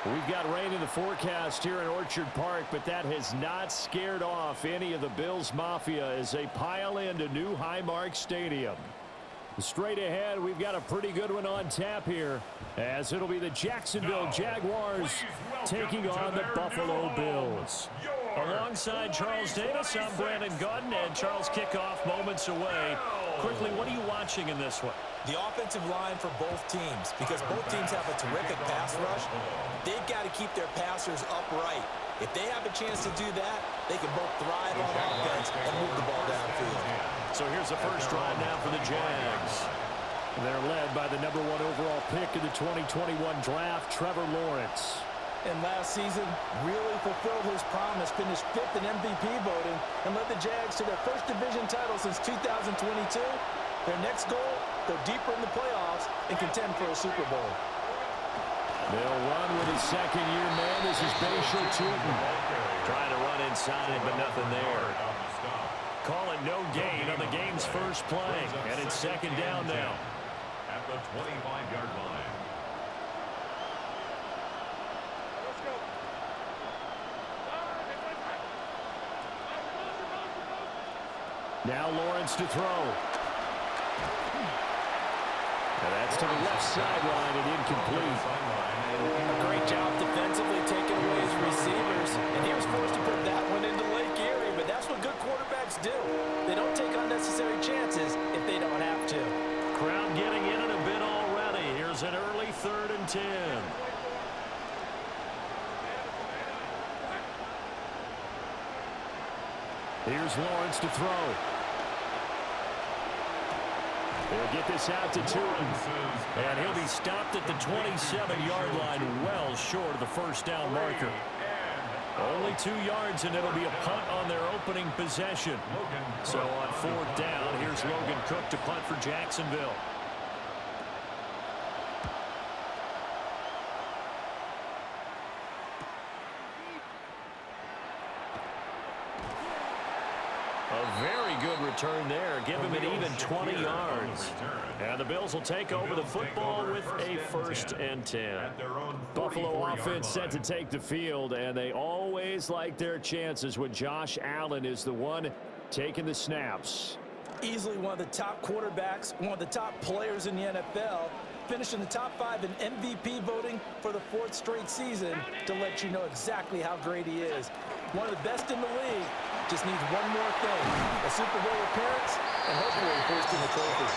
We've got rain in the forecast here in Orchard Park, but that has not scared off any of the Bills Mafia as they pile into new Highmark Stadium. Straight ahead, we've got a pretty good one on tap here, as it'll be the Jacksonville Jaguars taking on the Buffalo Bills. Alongside Charles Davis, I'm Brandon Gordon, and Charles kickoff moments away. Quickly, what are you watching in this one? The offensive line for both teams, because both teams have a terrific pass rush. They've got to keep their passers upright. If they have a chance to do that, they can both thrive on offense and move the ball downfield. So here's the first drive now for the Jags. They're led by the #1 overall pick in the 2021 draft, Trevor Lawrence. And last season, really fulfilled his promise, finished 5th in MVP voting, and led the Jags to their first division title since 2022. Their next goal, go deeper in the playoffs and contend for a Super Bowl. They'll run with his second-year man. This is Bashir Tootin. Trying to run inside it, but nothing there. Call it no gain on the game's first play, and it's second down now. At the 25-yard line. Now Lawrence to throw. And that's to the left sideline and incomplete. A great job defensively taking away his receivers, and he was forced to put that one into Lake Erie, but that's what good quarterbacks do. They don't take unnecessary chances if they don't have to. Crowd getting in it a bit already. Here's an early 3rd and 10. Here's Lawrence to throw. They'll get this out to Tootin. And he'll be stopped at the 27-yard line, well short of the first down marker. Only 2 yards, and it'll be a punt on their opening possession. So on 4th down, here's Logan Cook to punt for Jacksonville. A very good return there. Give him an even 20 yards. And the Bills will take over the football with a 1st and 10. Buffalo offense set to take the field, and they always like their chances when Josh Allen is the one taking the snaps. Easily one of the top quarterbacks, one of the top players in the NFL, finished in the top 5 in MVP voting for the 4th straight season to let you know exactly how great he is. One of the best in the league. Just needs one more thing, a Super Bowl appearance, and hopefully hoisting the trophy.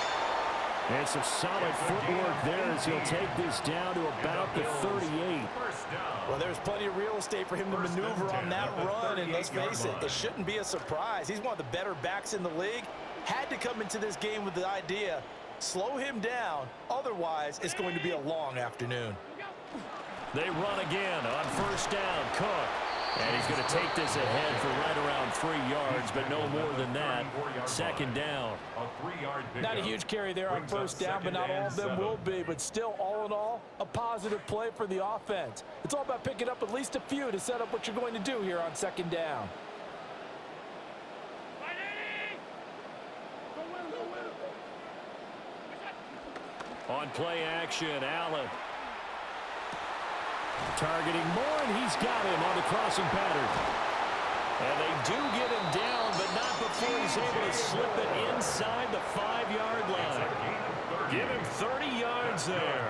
And some solid footwork there as he'll take this down to about the 38. Well, there's plenty of real estate for him to maneuver on that run, and let's face it, it shouldn't be a surprise. He's one of the better backs in the league. Had to come into this game with the idea, slow him down, otherwise it's going to be a long afternoon. They run again on 1st down, Cook. And he's going to take this ahead for right around 3 yards, but no more than that. 2nd down. Not a huge carry there on 1st down, but not all of them will be. But still, all in all, a positive play for the offense. It's all about picking up at least a few to set up what you're going to do here on 2nd down. On play action, Allen. Targeting Moore, and he's got him on the crossing pattern. And they do get him down, but not before he's able to slip it inside the 5-yard line. Give him 30 yards there.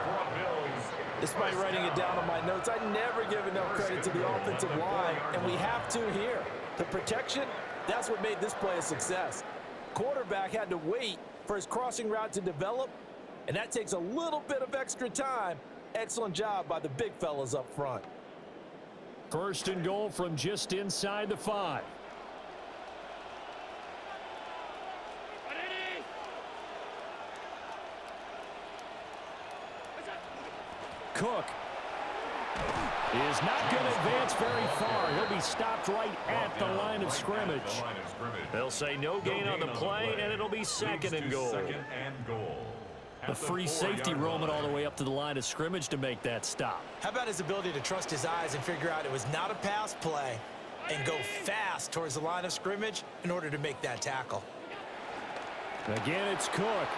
Despite writing it down on my notes, I never give enough credit to the offensive line, and we have to here. The protection, that's what made this play a success. Quarterback had to wait for his crossing route to develop, and that takes a little bit of extra time. Excellent job by the big fellas up front. 1st and goal from just inside the 5. Cook is not going to advance very far. He'll be stopped right at the line of scrimmage. They'll say no gain on the play, and it'll be 2nd and goal. A free safety roaming all the way up to the line of scrimmage to make that stop. How about his ability to trust his eyes and figure out it was not a pass play and go fast towards the line of scrimmage in order to make that tackle? Again, it's Cook.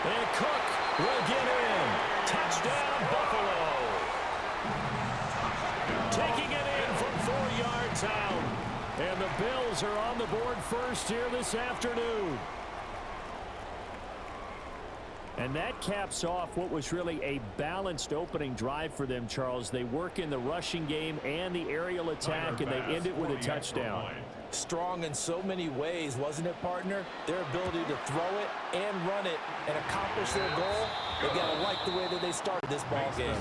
And Cook will get in. Touchdown, Buffalo. And the Bills are on the board first here this afternoon. And that caps off what was really a balanced opening drive for them, Charles. They work in the rushing game and the aerial attack, and they end it with a touchdown. Strong in so many ways, wasn't it, partner? Their ability to throw it and run it and accomplish their goal. They got to like the way that they started this ball game.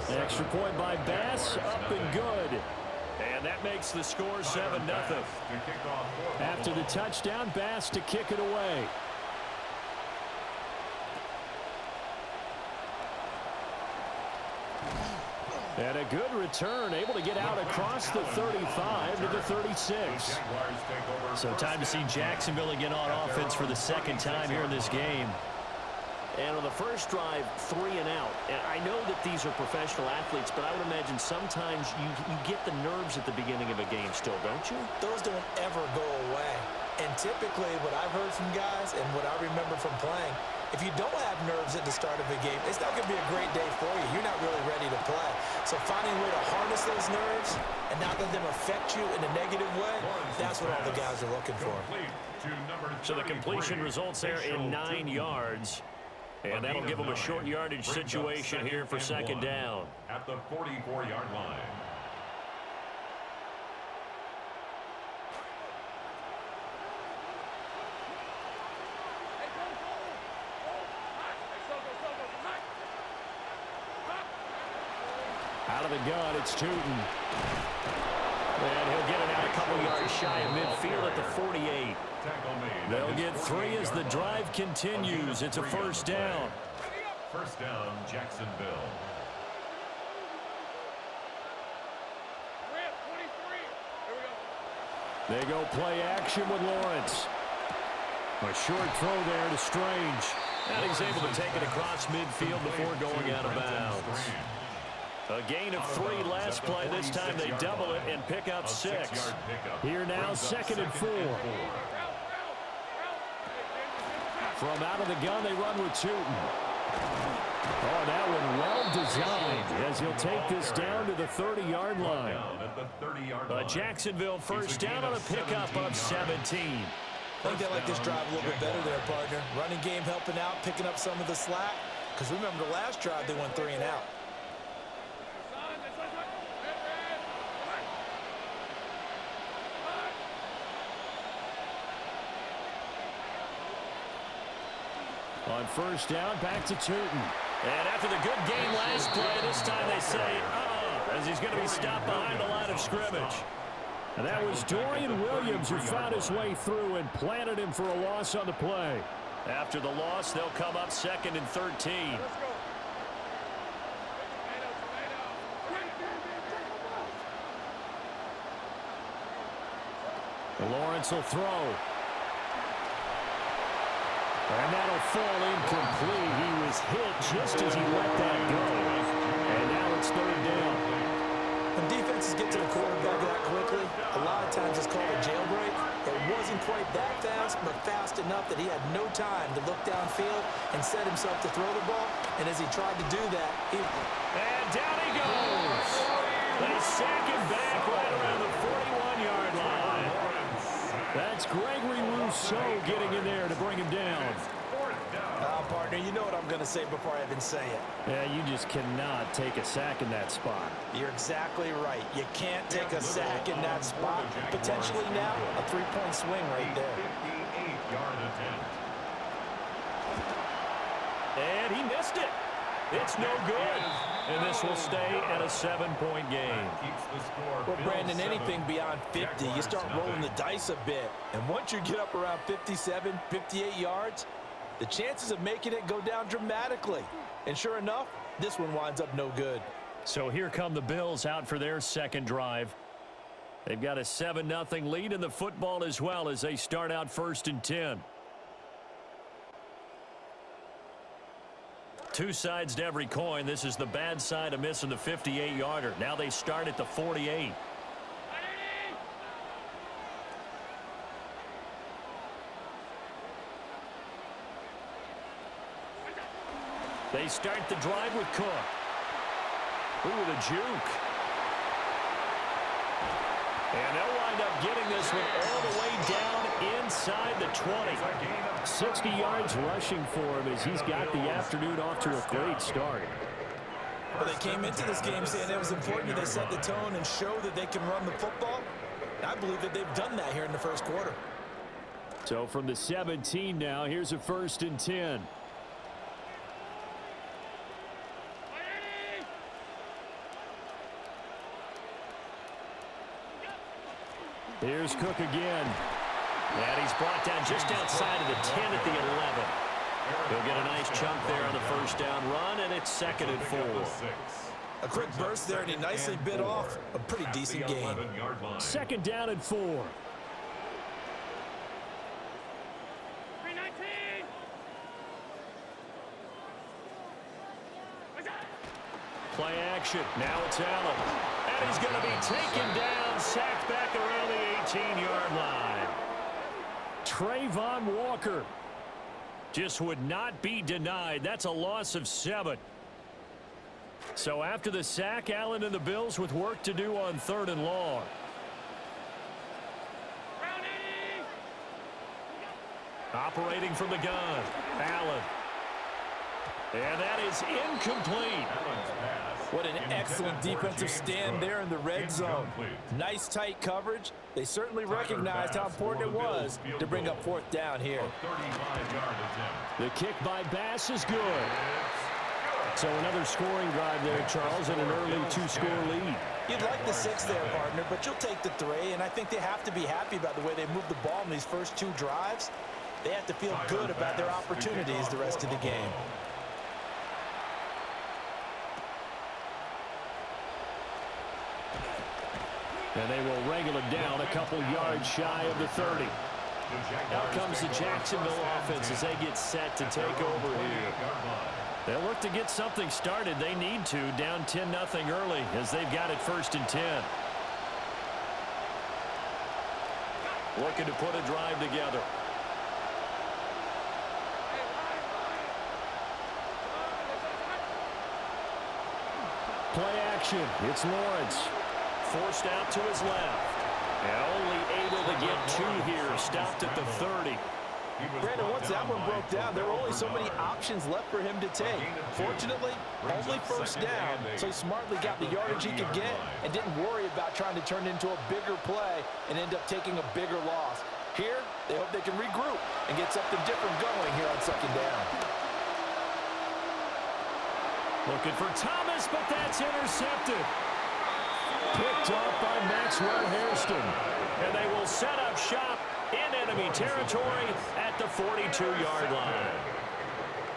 An extra point by Bass, up and good. And that makes the score 7-0. After the touchdown, Bass to kick it away. And a good return, able to get out across the 35 to the 36. So time to see Jacksonville again on offense for the second time here in this game. And on the first drive, 3 and out. And I know that these are professional athletes, but I would imagine sometimes you get the nerves at the beginning of a game still, don't you? Those don't ever go away. And typically what I've heard from guys and what I remember from playing, if you don't have nerves at the start of a game, it's not going to be a great day for you. You're not really ready to play. So finding a way to harness those nerves and not let them affect you in a negative way, that's what all the guys are looking for. So the completion results there in 9 yards. And that'll give them a short yardage situation here for second down. At the 44-yard line. Out of the gun, it's Tootin. And he'll get it out a couple yards shy of midfield at the 48. They'll get 3 as the drive continues. It's a first down. First down, Jacksonville. They go play action with Lawrence. A short throw there to Strange. And he's able to take it across midfield before going out of bounds. A gain of 3 last play. This time they double it and pick up 6. Here now, 2nd and 4. From out of the gun, they run with Tootin. Oh, that one well designed as he'll take this down to the 30-yard line. Jacksonville first down on a pickup of 17. I think they like this drive a little bit better there, partner. Running game helping out, picking up some of the slack. Because remember the last drive, they went 3 and out. On first down, back to Tootin. And after the good game last play, this time they say, as he's going to be stopped behind the line of scrimmage. And that was Dorian Williams who found his way through and planted him for a loss on the play. After the loss, they'll come up 2nd and 13. Lawrence will throw. And that'll fall incomplete. He was hit just as he let that go. And now it's 3rd down. When defenses get to the quarterback that quickly, a lot of times it's called a jailbreak. It wasn't quite that fast, but fast enough that he had no time to look downfield and set himself to throw the ball. And as he tried to do that, And down he goes. They sack him back right around the 41-yard line. That's Gregory Rousseau getting in there to bring him down. Partner, you know what I'm going to say before I even say it. Yeah, you just cannot take a sack in that spot. You're exactly right. You can't take a sack in that spot. Potentially now, a 3-point swing right there. 58-yard attempt. And he missed it. It's no good. And this will stay at a 7-point game. Well, Brandon, anything beyond 50, you start rolling the dice a bit. And once you get up around 57, 58 yards, the chances of making it go down dramatically. And sure enough, this one winds up no good. So here come the Bills out for their second drive. They've got a 7-0 lead in the football as well as they start out 1st and 10. Two sides to every coin. This is the bad side of missing the 58-yarder. Now they start at the 48. They start the drive with Cook. Ooh, the juke. And they'll wind up getting this one all the way down inside the 20. 60 yards rushing for him as he's got the afternoon off to a great start. Well, they came into this game saying it was important that they set the tone and show that they can run the football. I believe that they've done that here in the first quarter. So from the 17 now, here's a 1st and 10. Here's Cook again. And he's brought down just outside of the 10 at the 11. He'll get a nice chunk there on the first down run, and it's 2nd and 4. A quick burst there, and he nicely bit off a pretty decent game. 2nd down and 4. Play action. Now it's Allen. And he's going to be taken down, sacked back around the 18-yard line. Trayvon Walker just would not be denied. That's a loss of 7. So after the sack, Allen and the Bills with work to do on 3rd and long. Operating from the gun, Allen. And that is incomplete. What an excellent defensive stand there in the red zone. Nice tight coverage. They certainly recognized how important it was to bring up 4th down here. The kick by Bass is good. So another scoring drive there, Charles, and an early 2-score lead. You'd like the 6 there, partner, but you'll take the 3, and I think they have to be happy about the way they moved the ball in these first 2 drives. They have to feel good about their opportunities the rest of the game. And they will wrangle it down a couple yards shy of the 30. Out comes the Jacksonville offense as they get set to take over here. They'll look to get something started. They need to, down 10-0 early as they've got it 1st and 10. Looking to put a drive together. Play action. It's Lawrence. Forced out to his left. And only able to get 2 here. Stopped at the 30. Brandon, once that one broke down, there were only so many options left for him to take. Fortunately, only 1st down, so he smartly got the yardage he could get and didn't worry about trying to turn it into a bigger play and end up taking a bigger loss. Here, they hope they can regroup and get something different going here on 2nd down. Looking for Thomas, but that's intercepted. Picked off by Maxwell Hairston. And they will set up shop in enemy territory at the 42-yard line.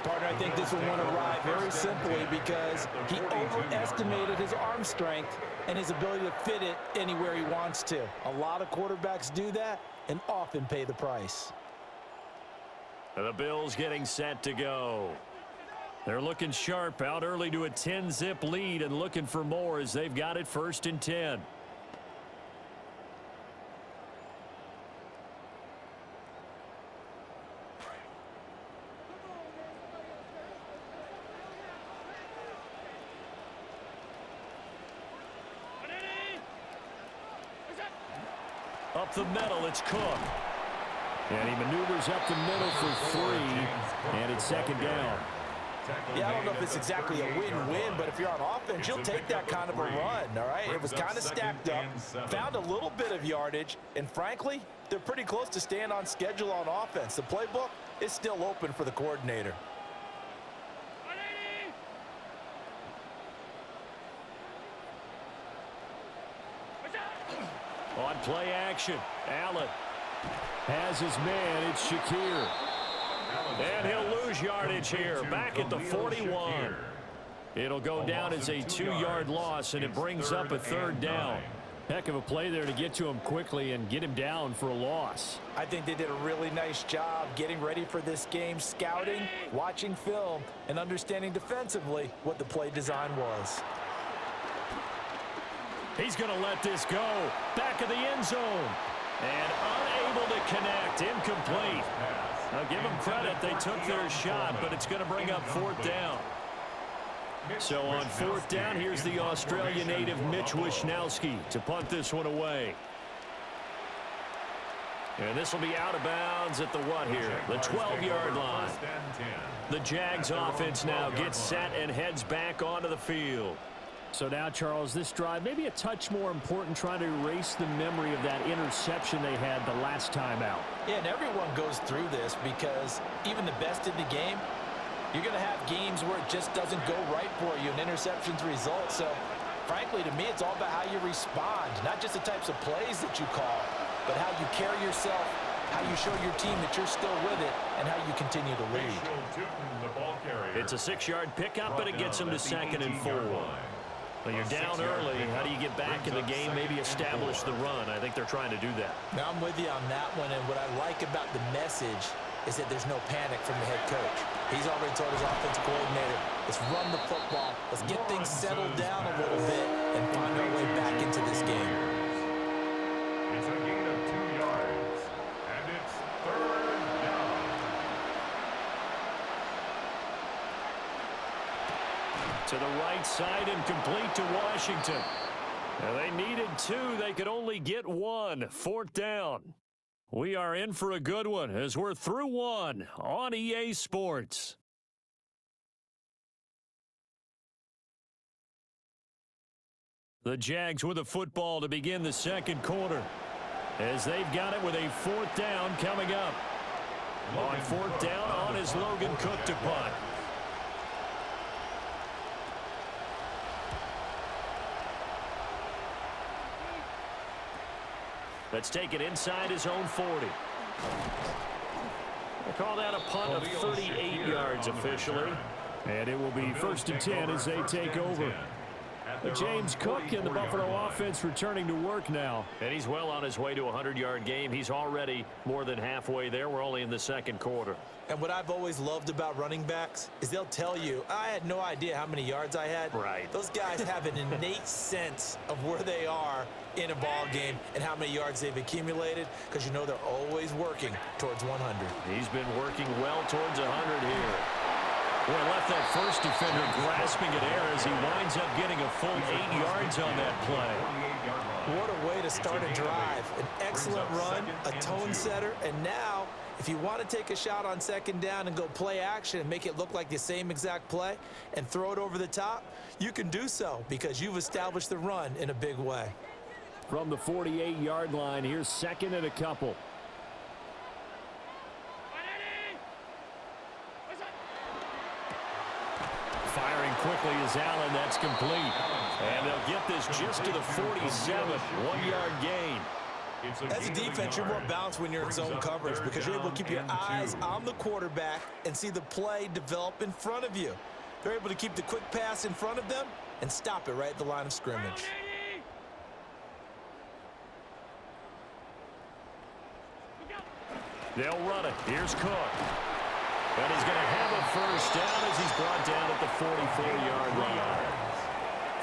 Partner, I think this will want to ride very simply because he overestimated his arm strength and his ability to fit it anywhere he wants to. A lot of quarterbacks do that and often pay the price. The Bills getting set to go. They're looking sharp, out early to a 10-zip lead and looking for more as they've got it 1st and 10. Up the middle, it's Cook. And he maneuvers up the middle for 3, and it's 2nd down. Yeah, I don't know if it's exactly a win-win, but if you're on offense, you'll take that kind of a run, all right? It was kind of stacked up, found a little bit of yardage, and frankly, they're pretty close to staying on schedule on offense. The playbook is still open for the coordinator. On play action, Allen has his man. It's Shakir. And he'll lose yardage here, back at the 41. It'll go down as a 2-yard loss, and it brings up a 3rd down. Heck of a play there to get to him quickly and get him down for a loss. I think they did a really nice job getting ready for this game, scouting, watching film, and understanding defensively what the play design was. He's going to let this go. Back of the end zone. And unable to connect. Incomplete. Now give them credit. They took their shot, but it's going to bring up 4th down. So on 4th down, here's the Australian native Mitch Wishnowsky to punt this one away. And this will be out of bounds at the what here? The 12-yard line. The Jags offense now gets set and heads back onto the field. So now, Charles, this drive maybe a touch more important, trying to erase the memory of that interception they had the last time out. Yeah, and everyone goes through this because even the best in the game, you're going to have games where it just doesn't go right for you, and interceptions result. So, frankly, to me, it's all about how you respond, not just the types of plays that you call, but how you carry yourself, how you show your team that you're still with it, and how you continue to lead. It's a 6-yard pickup, but it gets them to 2nd and 4. Well, you're down early. How do you get back in the game, maybe establish the run? I think they're trying to do that. Now, I'm with you on that one, and what I like about the message is that there's no panic from the head coach. He's already told his offensive coordinator, let's run the football, let's get things settled down a little bit, and find our way back into this game. It's a gain of 2 yards, and it's 3rd down. To the right side and complete to Washington. Now, they needed 2. They could only get 1. 4th down. We are in for a good one as we're through 1 on EA Sports. The Jags with a football to begin the 2nd quarter, as they've got it with a 4th down coming up. On 4th down, on is Logan Cook to punt. Let's take it inside his own 40. I call that a punt of 38 yards officially. And it will be 1st and 10 as they take over. James Cook and the Buffalo offense returning to work now. And he's well on his way to a 100-yard game. He's already more than halfway there. We're only in the 2nd quarter. And what I've always loved about running backs is they'll tell you, I had no idea how many yards I had. Right. Those guys have an innate sense of where they are in a ball game and how many yards they've accumulated, because you know they're always working towards 100. He's been working well towards 100 here. Boy, left that first defender grasping at air as he winds up getting a full 8 yards on that play. What a way to start a drive. An excellent run, a tone setter, and now if you want to take a shot on 2nd down and go play action and make it look like the same exact play and throw it over the top, you can do so because you've established the run in a big way. From the 48-yard line, here's 2nd and a couple. Firing quickly is Allen. That's complete. And they'll get this just to the 47. 1-yard gain. As a defense, you're more balanced when you're in zone coverage because you're able to keep your eyes on the quarterback and see the play develop in front of you. They're able to keep the quick pass in front of them and stop it right at the line of scrimmage. They'll run it. Here's Cook. And he's going to have a 1st down as he's brought down at the 44-yard line.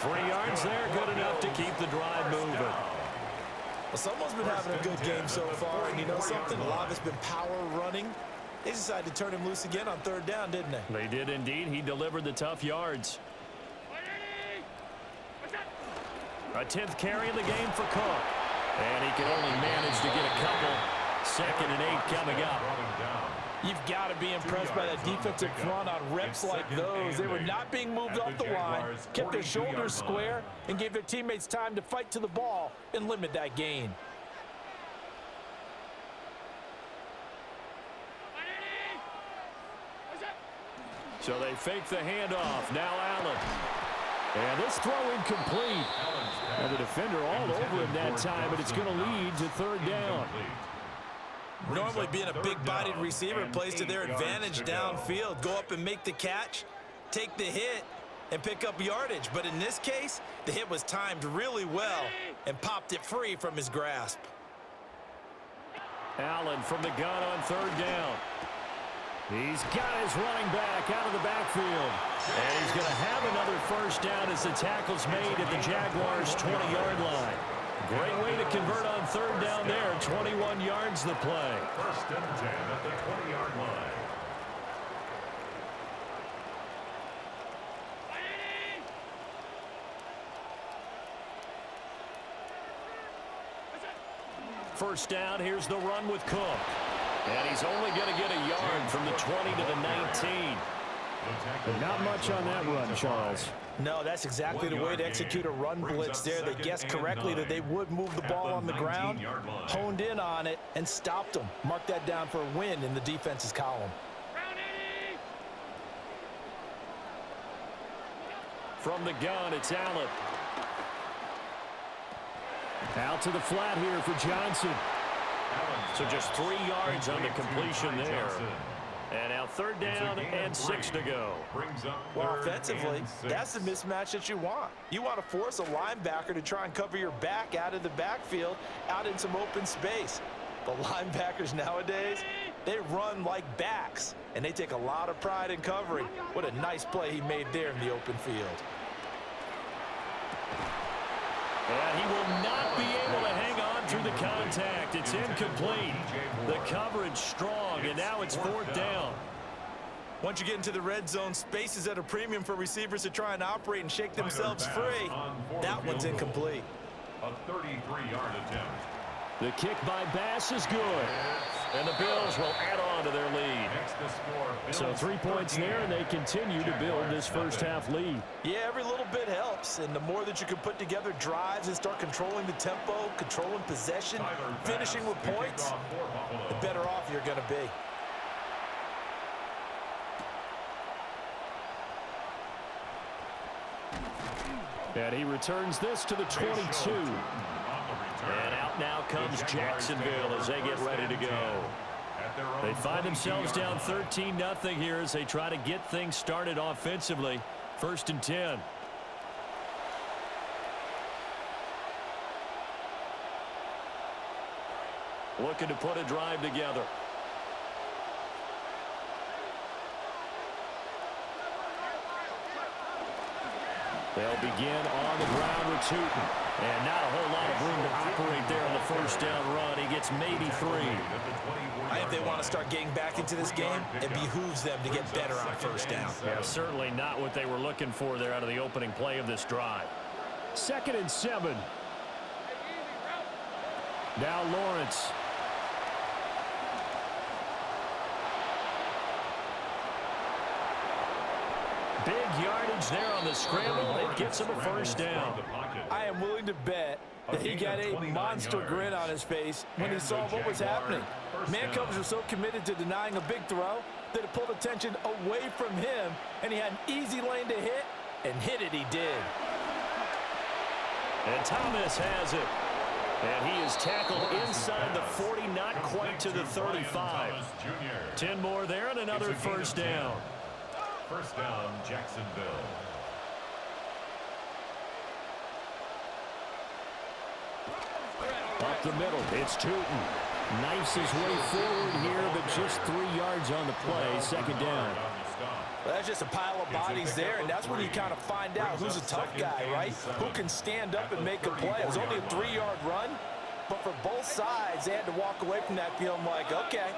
3 yards there, good enough to keep the drive moving. Well, someone's been having a good game so far, and you know something? A lot of it's been power running. They decided to turn him loose again on 3rd down, didn't they? They did indeed. He delivered the tough yards. A 10th carry in the game for Cook. And he can only manage to get a couple. 2nd and 8 coming up. You've got to be impressed by that defensive front on reps like those. They were not being moved off the line, kept their shoulders square, and gave their teammates time to fight to the ball and limit that gain. So they fake the handoff. Now Allen. And this throw incomplete. And the defender all over him that time, but it's going to lead to 3rd down. Normally being a big-bodied receiver plays to their advantage downfield. Go up and make the catch, take the hit, and pick up yardage. But in this case, the hit was timed really well and popped it free from his grasp. Allen from the gun on 3rd down. He's got his running back out of the backfield. And he's going to have another 1st down as the tackle's made at the Jaguars' 20-yard line. Great way to convert on 3rd down there. 21 yards the play. 1st and 10 at the 20-yard line. First down, here's the run with Cook. And he's only going to get a yard from the 20 to the 19. Not much on that run, Charles. No, that's exactly the way to execute a run blitz there. They guessed correctly that they would move the ball on the ground, honed in on it, and stopped them. Mark that down for a win in the defense's column. From the gun, it's Allen. Out to the flat here for Johnson. So just 3 yards on the completion there. And now third down and 6 to go. Well, offensively, that's the mismatch that you want. You want to force a linebacker to try and cover your back out of the backfield, out in some open space. But linebackers nowadays, they run like backs, and they take a lot of pride in covering. What a nice play he made there in the open field. And he will not be able to hang on through the contact. It's incomplete. The coverage strong, and now it's 4th down. Once you get into the red zone, space is at a premium for receivers to try and operate and shake themselves free. That one's incomplete. A 33-yard attempt. The kick by Bass is good. And the Bills will add on to their lead. So 3 points there, and they continue to build this first half lead. Yeah, every little bit helps. And the more that you can put together drives and start controlling the tempo, controlling possession, finishing with points, the better off you're going to be. And he returns this to the 22. And out now comes Jacksonville as they get ready to go. They find themselves down 13-0 here as they try to get things started offensively. 1st and 10. Looking to put a drive together. They'll begin on the ground with Tootin. And not a whole lot of room to operate there on the first down run. He gets maybe 3. If they want to start getting back into this game, it behooves them to get better on first down. Yeah, certainly not what they were looking for there out of the opening play of this drive. 2nd and 7. Now Lawrence. Big yardage there on the scramble. It gets him a first down. I am willing to bet that he got a monster grin on his face when he saw what was happening. Man coverage was so committed to denying a big throw that it pulled attention away from him, and he had an easy lane to hit, and hit it he did. And Thomas has it. And he is tackled inside the 40, not quite to the 35. 10 more there and another first down. First down, Jacksonville. Up the middle, it's Tootin. Knifes his way forward here, but just 3 yards on the play. 2nd down. Well, that's just a pile of bodies there, and that's when you kind of find out who's a tough guy, right? Who can stand up and make a play. It was only a 3-yard run, but for both sides, they had to walk away from that feeling like, okay,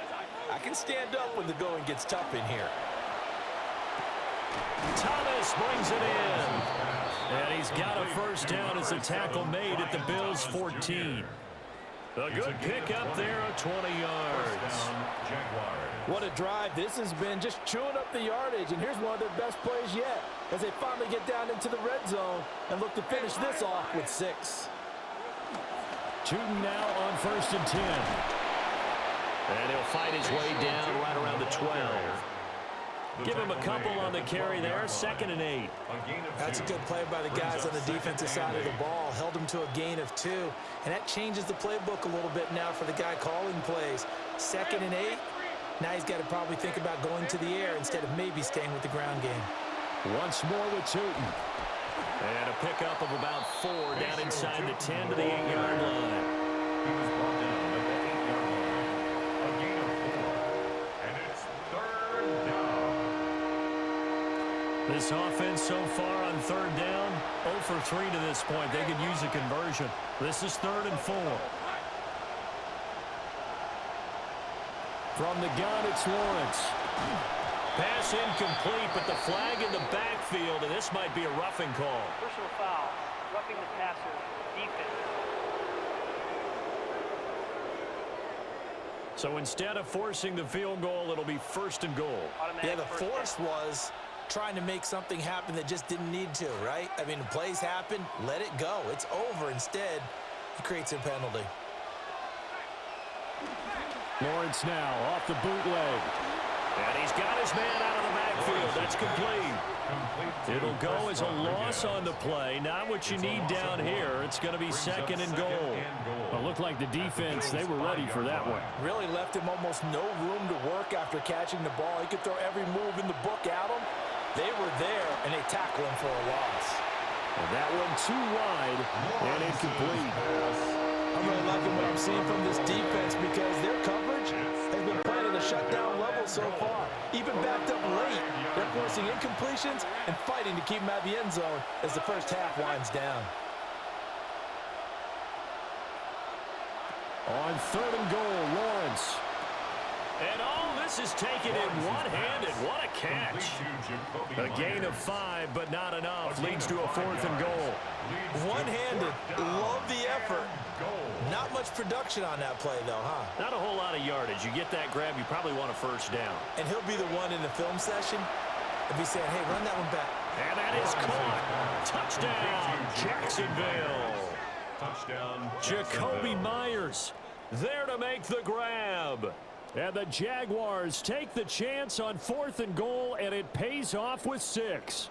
I can stand up when the going gets tough in here. Thomas brings it in. And he's got a first down as a tackle made at the Bills' 14. A good pickup there of 20 yards. What a drive this has been, just chewing up the yardage. And here's one of their best plays yet as they finally get down into the red zone and look to finish this off with 6. Tootin now on 1st and 10. And he'll fight his way down right around the 12. Give him a couple on the carry there. 2nd and 8. That's a good play by the guys on the defensive side of the ball. Held him to a gain of 2. And that changes the playbook a little bit now for the guy calling plays. 2nd and 8. Now he's got to probably think about going to the air instead of maybe staying with the ground game. Once more with Tootin. And a pickup of about 4 down inside the 10 to the 8-yard line. He was brought down at the 8-yard line. A gain of 4. And it's 3rd down. This offense so far on 3rd down, 0 for 3 to this point. They could use a conversion. This is 3rd and 4. From the gun, it's Lawrence. Pass incomplete, but the flag in the backfield, and this might be a roughing call. Personal foul, roughing the passer, defense. So instead of forcing the field goal, it'll be 1st and goal. Yeah, the force was trying to make something happen that just didn't need to, right? I mean, plays happen, let it go. It's over. Instead, he creates a penalty. Lawrence now off the bootleg. And he's got his man out of the backfield. That's complete. It'll go as a loss on the play. Not what you need down here. It's going to be 2nd and goal. It looked like the defense, they were ready for that one. Really left him almost no room to work after catching the ball. He could throw every move in the book at him. They were there, and they tackle him for a loss. And that one too wide and incomplete. I'm really liking what I'm seeing from this defense because their coverage has been playing at a shutdown level so far. Even backed up late, they're forcing incompletions and fighting to keep them out of the end zone as the first half winds down. On 3rd and goal, Lawrence. And all this is taken in one-handed. What a catch. A gain of 5, but not enough. Leads to a 4th and goal. One-handed. Love the effort. Not much production on that play, though, huh? Not a whole lot of yardage. You get that grab, you probably want a 1st down. And he'll be the one in the film session and be saying, hey, run that one back. And that is caught. Touchdown, Jacksonville. Touchdown, Jacoby Myers there to make the grab. And the Jaguars take the chance on 4th and goal, and it pays off with 6.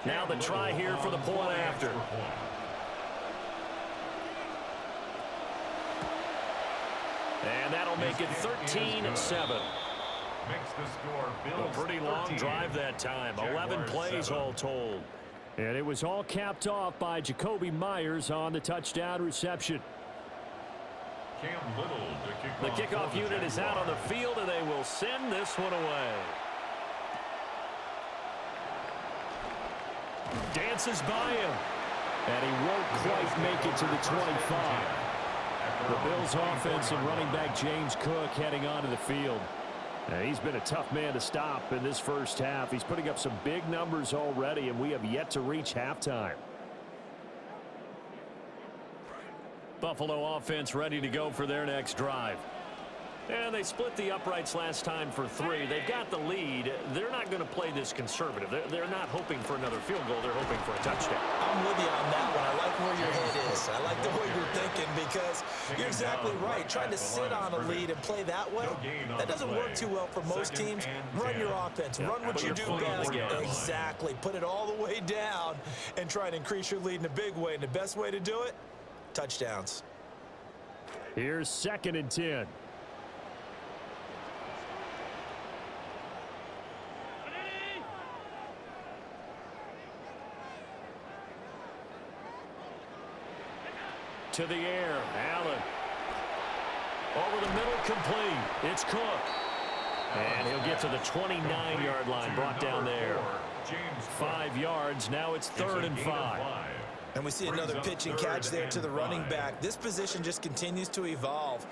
Now the try here for the point after. And that'll make it 13-7. A pretty long drive that time. 11 plays all told. And it was all capped off by Jacoby Myers on the touchdown reception. The kickoff unit is out on the field, and they will send this one away. Dances by him. And he won't quite make it to the 25. The Bills offense and running back James Cook heading onto the field. He's been a tough man to stop in this first half. He's putting up some big numbers already, and we have yet to reach halftime. Buffalo offense ready to go for their next drive. And they split the uprights last time for 3. They've got the lead. They're not going to play this conservative. They're not hoping for another field goal. They're hoping for a touchdown. I'm with you on that one. I like where your head is. I like the way you're thinking because you're exactly right. Trying to sit on a lead and play that way, that doesn't work too well for most teams. Run your offense. Run what you do best. Exactly. Put it all the way down and try and increase your lead in a big way. And the best way to do it, touchdowns. Here's 2nd and 10. To the air, Allen. Over the middle, complete. It's Cook. And he'll get to the 29-yard line, brought down there. 5 yards, now it's 3rd and 5. And we see another pitch and catch there to the running back. This position just continues to evolve.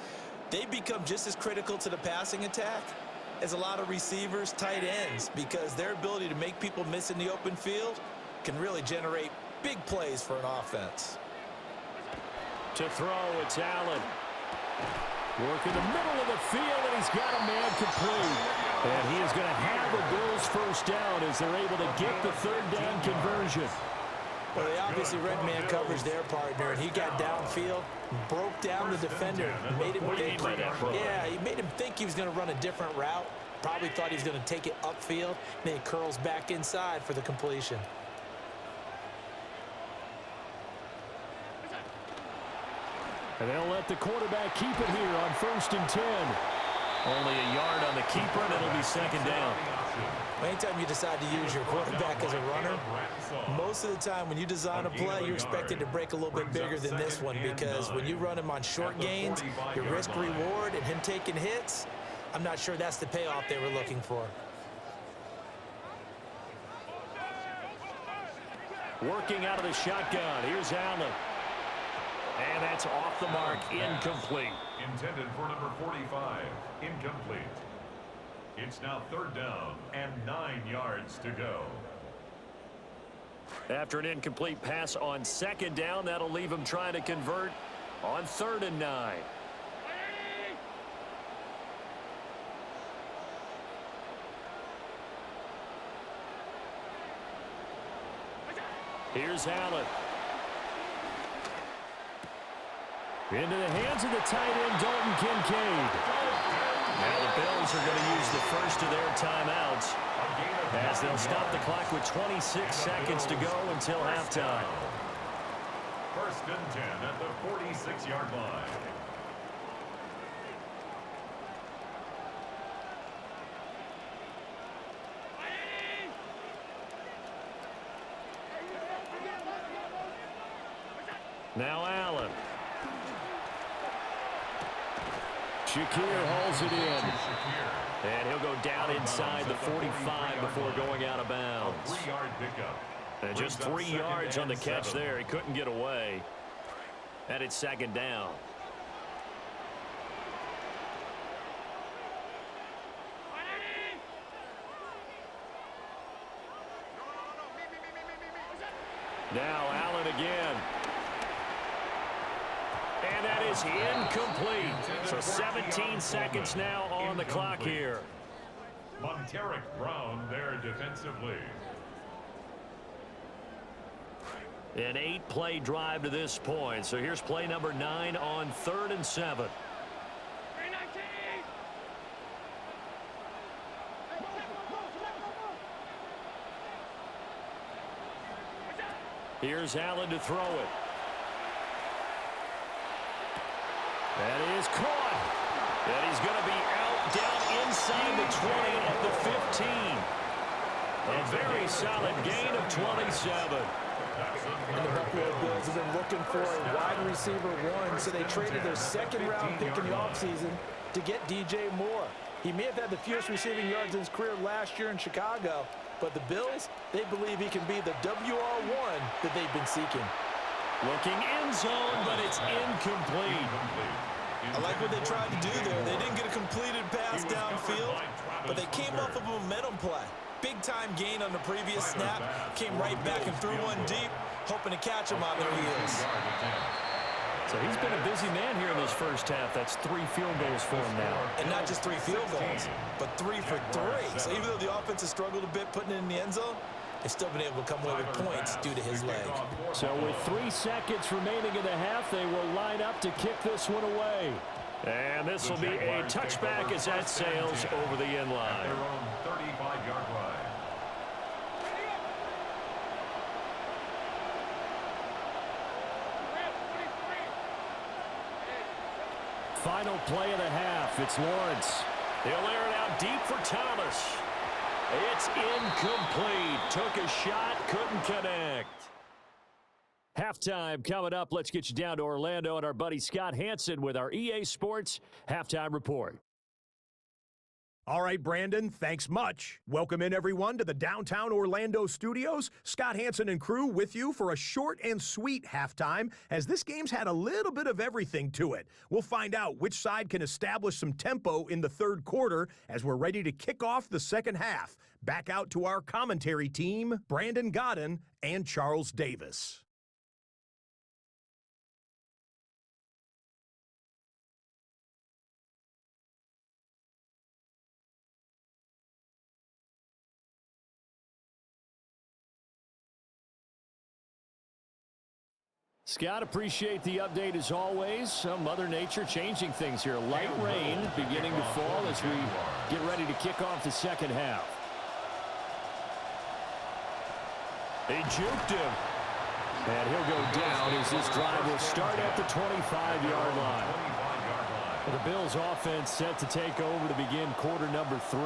They become just as critical to the passing attack as a lot of receivers, tight ends, because their ability to make people miss in the open field can really generate big plays for an offense. To throw, it's Allen. Working the middle of the field, and he's got a man complete. And he is going to have the Bills first down as they're able to get the 3rd down conversion. Well, they obviously read man coverage their partner, and he got downfield, broke down the defender, made him think. Yeah, he made him think he was going to run a different route. Probably thought he was going to take it upfield. Then he curls back inside for the completion. And they'll let the quarterback keep it here on 1st and 10. Only a yard on the keeper, and it'll be 2nd down. Anytime you decide to use your quarterback as a runner, most of the time when you design a play, you're expected to break a little bit bigger than this one because when you run him on short gains, your risk-reward and him taking hits, I'm not sure that's the payoff they were looking for. Working out of the shotgun. Here's Allen. And that's off the mark. Incomplete. Intended for number 45. Incomplete. It's now 3rd down and 9 yards to go. After an incomplete pass on 2nd down, that'll leave him trying to convert on 3rd and 9. Here's Allen. Into the hands of the tight end, Dalton Kincaid. Now the Bills are going to use the first of their timeouts as they'll stop the clock with 26 seconds to go until halftime. 1st and 10 at the 46-yard line. Now Allen. Shakir hauls it in. And he'll go down inside the 45 before going out of bounds. 3-yard pickup. And just 3 yards on the catch there. He couldn't get away. And it's 2nd down. Now Allen again. And that is incomplete. So 17 seconds now on the clock here. Monteric Brown there defensively. An 8-play drive to this point. So here's play number 9 on 3rd and 7. Here's Allen to throw it. That is caught. And he's going to be out down inside the 20 at the 15. A very solid gain of 27. And the Buffalo Bills have been looking for a wide receiver one, so they traded their 2nd-round pick in the offseason to get DJ Moore. He may have had the fewest receiving yards in his career last year in Chicago, but the Bills, they believe he can be the WR1 that they've been seeking. Looking end zone, but it's incomplete. I like what they tried to do there. They didn't get a completed pass downfield, but they came off of a momentum play. Big-time gain on the previous snap. Came right back and threw one deep, hoping to catch him on their heels. So he's been a busy man here in this first half. That's 3 field goals for him now. And not just 3 field goals, but 3 for 3. So even though the offense has struggled a bit putting it in the end zone, they've still been able to come away with points due to his leg. So with 3 seconds remaining in the half, they will line up to kick this one away. And this will be a touchback as that sails over the end line. Their own 35-yard line. Final play of the half. It's Lawrence. He'll air it out deep for Thomas. It's incomplete. Took a shot, couldn't connect. Halftime coming up. Let's get you down to Orlando and our buddy Scott Hansen with our EA Sports Halftime Report. All right, Brandon, thanks much. Welcome in, everyone, to the downtown Orlando studios. Scott Hansen and crew with you for a short and sweet halftime, as this game's had a little bit of everything to it. We'll find out which side can establish some tempo in the 3rd quarter as we're ready to kick off the 2nd half. Back out to our commentary team, Brandon Godden and Charles Davis. Scott, appreciate the update as always. Mother Nature changing things here. Light rain beginning to fall as we get ready to kick off the 2nd half. He juked him. And he'll go down as this drive will start at the 25-yard line. The Bills offense set to take over to begin quarter number 3.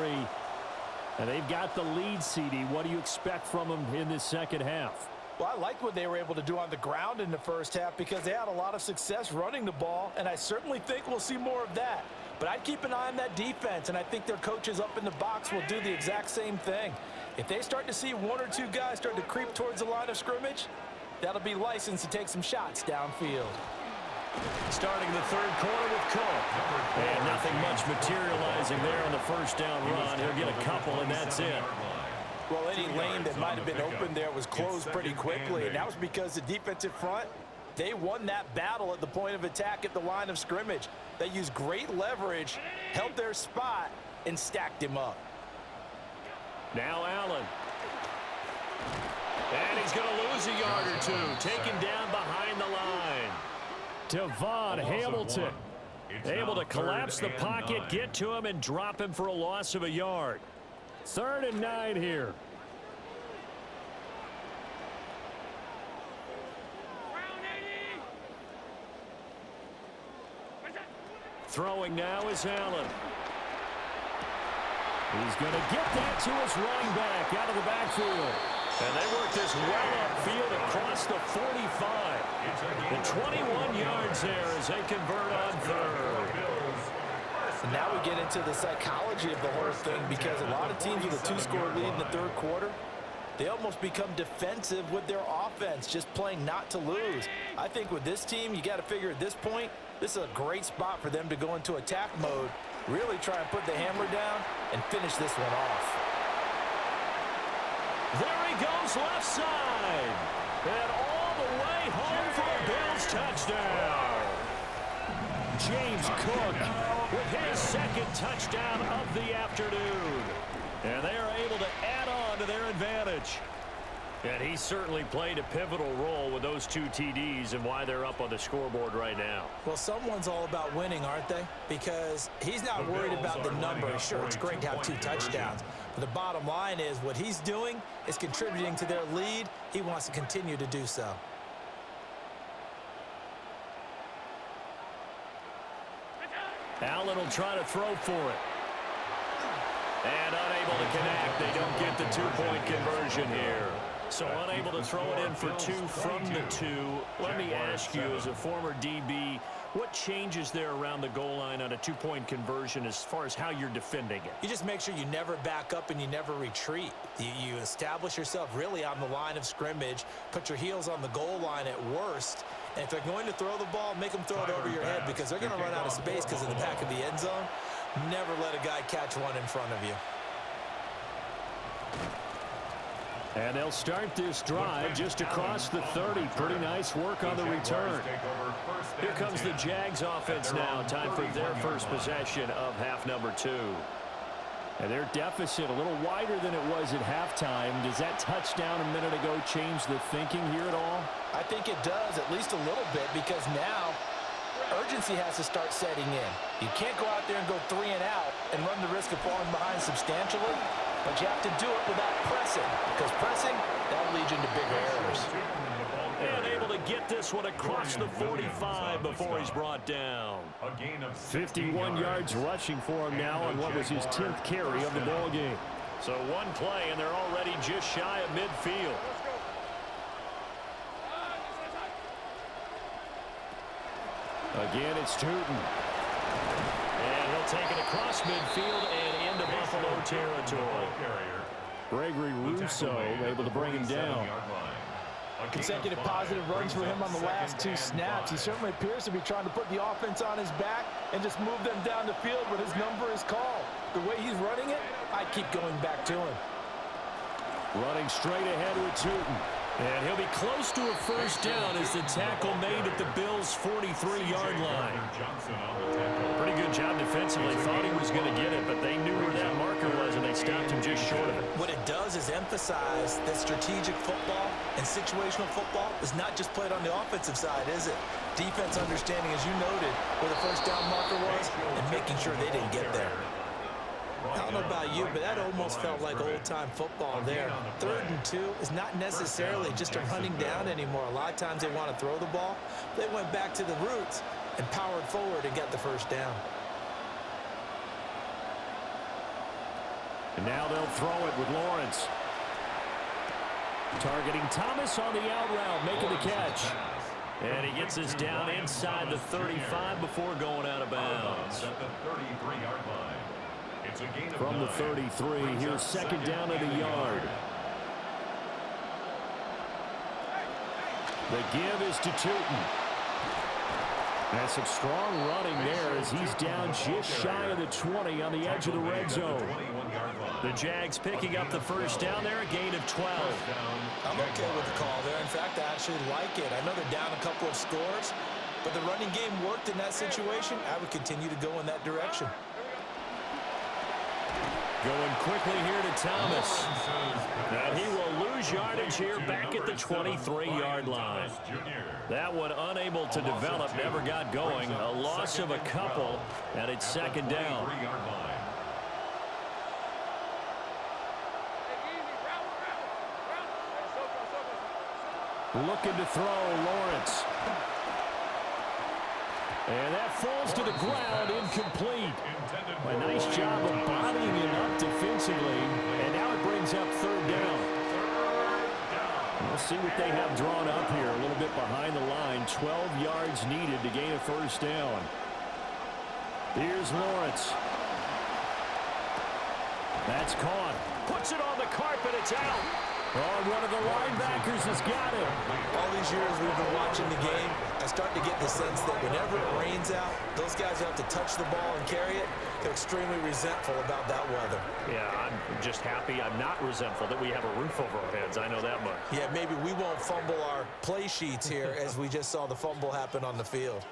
And they've got the lead, CD. What do you expect from them in this 2nd half? Well, I like what they were able to do on the ground in the first half because they had a lot of success running the ball, and I certainly think we'll see more of that. But I'd keep an eye on that defense, and I think their coaches up in the box will do the exact same thing. If they start to see one or two guys start to creep towards the line of scrimmage, that'll be licensed to take some shots downfield. Starting the third quarter with Cook. And nothing much materializing there on the first down run. He'll get a couple, and that's it. Well, any lane that might have been open there was closed pretty quickly, and that was because the defensive front, they won that battle at the point of attack at the line of scrimmage. They used great leverage, held their spot, and stacked him up. Now Allen. And he's going to lose a yard or two. Taken down behind the line. Devon Hamilton able to collapse the pocket, get to him, and drop him for a loss of a yard. 3rd and 9 here. Throwing now is Allen. He's going to get that to his running back out of the backfield. And they work this well upfield across the 45. And 21 yards there as they convert on 3rd. And now we get into the psychology of the whole thing, because a lot of teams with a 2-score lead in the third quarter, they almost become defensive with their offense, just playing not to lose. I think with this team, you got to figure at this point, this is a great spot for them to go into attack mode, really try and put the hammer down and finish this one off. There he goes left side. And all the way home for a Bills touchdown. James Cook with his 2nd touchdown of the afternoon. And they are able to add on to their advantage. And he certainly played a pivotal role with those 2 TDs and why they're up on the scoreboard right now. Well, someone's all about winning, aren't they? Because he's not worried about the number. Sure, it's great to have 2 touchdowns. But the bottom line is what he's doing is contributing to their lead. He wants to continue to do so. Allen will try to throw for it. And unable to connect. They don't get the 2-point conversion here. So unable to throw it in for 2 from the 2. Let me ask you, as a former DB, what changes there around the goal line on a 2-point conversion as far as how you're defending it? You just make sure you never back up and you never retreat. You establish yourself really on the line of scrimmage, put your heels on the goal line at worst, and if they're going to throw the ball, make them throw it over your head, because they're going to run out of space because of the back of the end zone. Never let a guy catch one in front of you. And they'll start this drive just across the 30. Pretty nice work on the return. Here comes the Jags offense now. Time for their first possession of half number 2. And their deficit a little wider than it was at halftime. Does that touchdown a minute ago change the thinking here at all? I think it does, at least a little bit, because now urgency has to start setting in. You can't go out there and go 3 and out and run the risk of falling behind substantially, but you have to do it without pressing, because pressing, that'll lead you into bigger errors. And able to get this one across the 45 before he's brought down. 51 yards rushing for him now on what was his 10th carry of the ball game. So one play, and they're already just shy of midfield. Again, it's Tootin. And he'll take it across midfield and into Buffalo territory. Gregory Rousseau able to bring him down. Consecutive positive runs for him on the last 2 snaps. He certainly appears to be trying to put the offense on his back and just move them down the field, but his number is called. The way he's running it, I keep going back to him. Running straight ahead with Tootin. And he'll be close to a first down as the tackle made at the Bills' 43-yard line. Pretty good job defensively. Thought he was going to get it, but they knew where that marker was, and they stopped him just short of it. What it does is emphasize that strategic football and situational football is not just played on the offensive side, is it? Defense understanding, as you noted, where the first down marker was and making sure they didn't get there. I don't know about you, but that almost felt like old-time football there. 3rd and 2 is not necessarily just a running down anymore. A lot of times they want to throw the ball. They went back to the roots and powered forward and got the first down. And now they'll throw it with Lawrence. Targeting Thomas on the out route, making the catch. And he gets us down inside the 35 before going out of bounds. At the 33-yard line. It's a gain of From the 9. 33, here's second down at a yard. The give is to Tootin. That's some strong running there as he's down just shy of the 20 on the edge of the red zone. The Jags picking up the first down there, a gain of 12. I'm okay with the call there. In fact, I actually like it. I know they're down a couple of scores, but the running game worked in that situation. I would continue to go in that direction. Going quickly here to Thomas. And he will lose yardage here back at the 23-yard line. That one unable to develop, never got going. A loss of a couple, and it's second down. Looking to throw, Lawrence. And that falls to the ground, incomplete. A nice job of bodying him up defensively, and now it brings up third down. We'll see what they have drawn up here, a little bit behind the line. 12 yards needed to gain a first down. Here's Lawrence. That's caught. Puts it on the carpet, it's out. Oh, one of the linebackers has got it. All these years we've been watching the game, I start to get the sense that whenever it rains out, those guys who have to touch the ball and carry it, they're extremely resentful about that weather. Yeah, I'm just happy. I'm not resentful that we have a roof over our heads. I know that much. Yeah, maybe we won't fumble our play sheets here as we just saw the fumble happen on the field.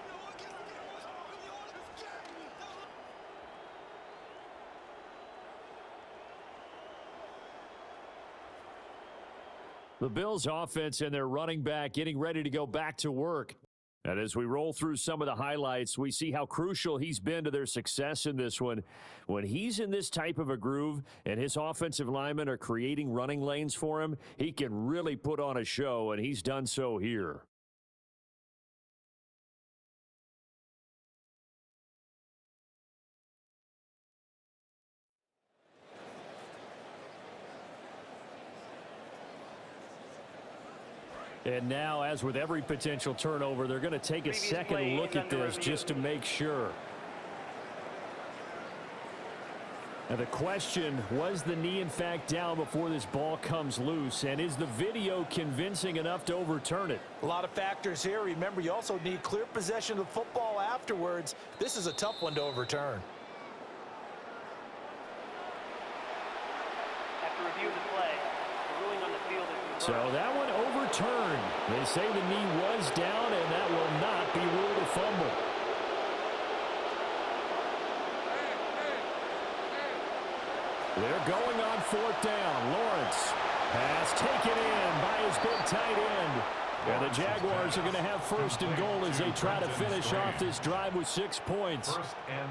The Bills offense and their running back getting ready to go back to work. And as we roll through some of the highlights, we see how crucial he's been to their success in this one. When he's in this type of a groove and his offensive linemen are creating running lanes for him, he can really put on a show, and he's done so here. And now, as with every potential turnover, they're going to take a second look at this just to make sure. And the question, was the knee in fact down before this ball comes loose? And is the video convincing enough to overturn it? A lot of factors here. Remember, you also need clear possession of the football afterwards. This is a tough one to overturn. After review of the play, the ruling on the field is So that one overturned. They say the knee was down, and that will not be ruled a fumble. They're going on fourth down. Lawrence pass taken in by his big tight end. And the Jaguars are going to have first and goal as they try to finish off this drive with 6 points.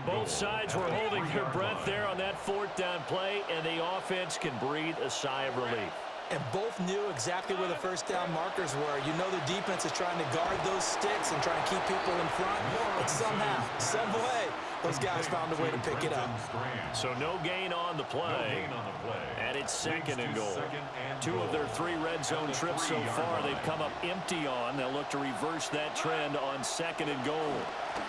Both sides were holding their breath there on that fourth down play, and the offense can breathe a sigh of relief. And both knew exactly where the first down markers were. You know the defense is trying to guard those sticks and trying to keep people in front. But somehow, some way, those guys found a way to pick it up. So no gain on the play. And it's second and goal. 2 of their 3 red zone trips so far they've come up empty on. They'll look to reverse that trend on second and goal.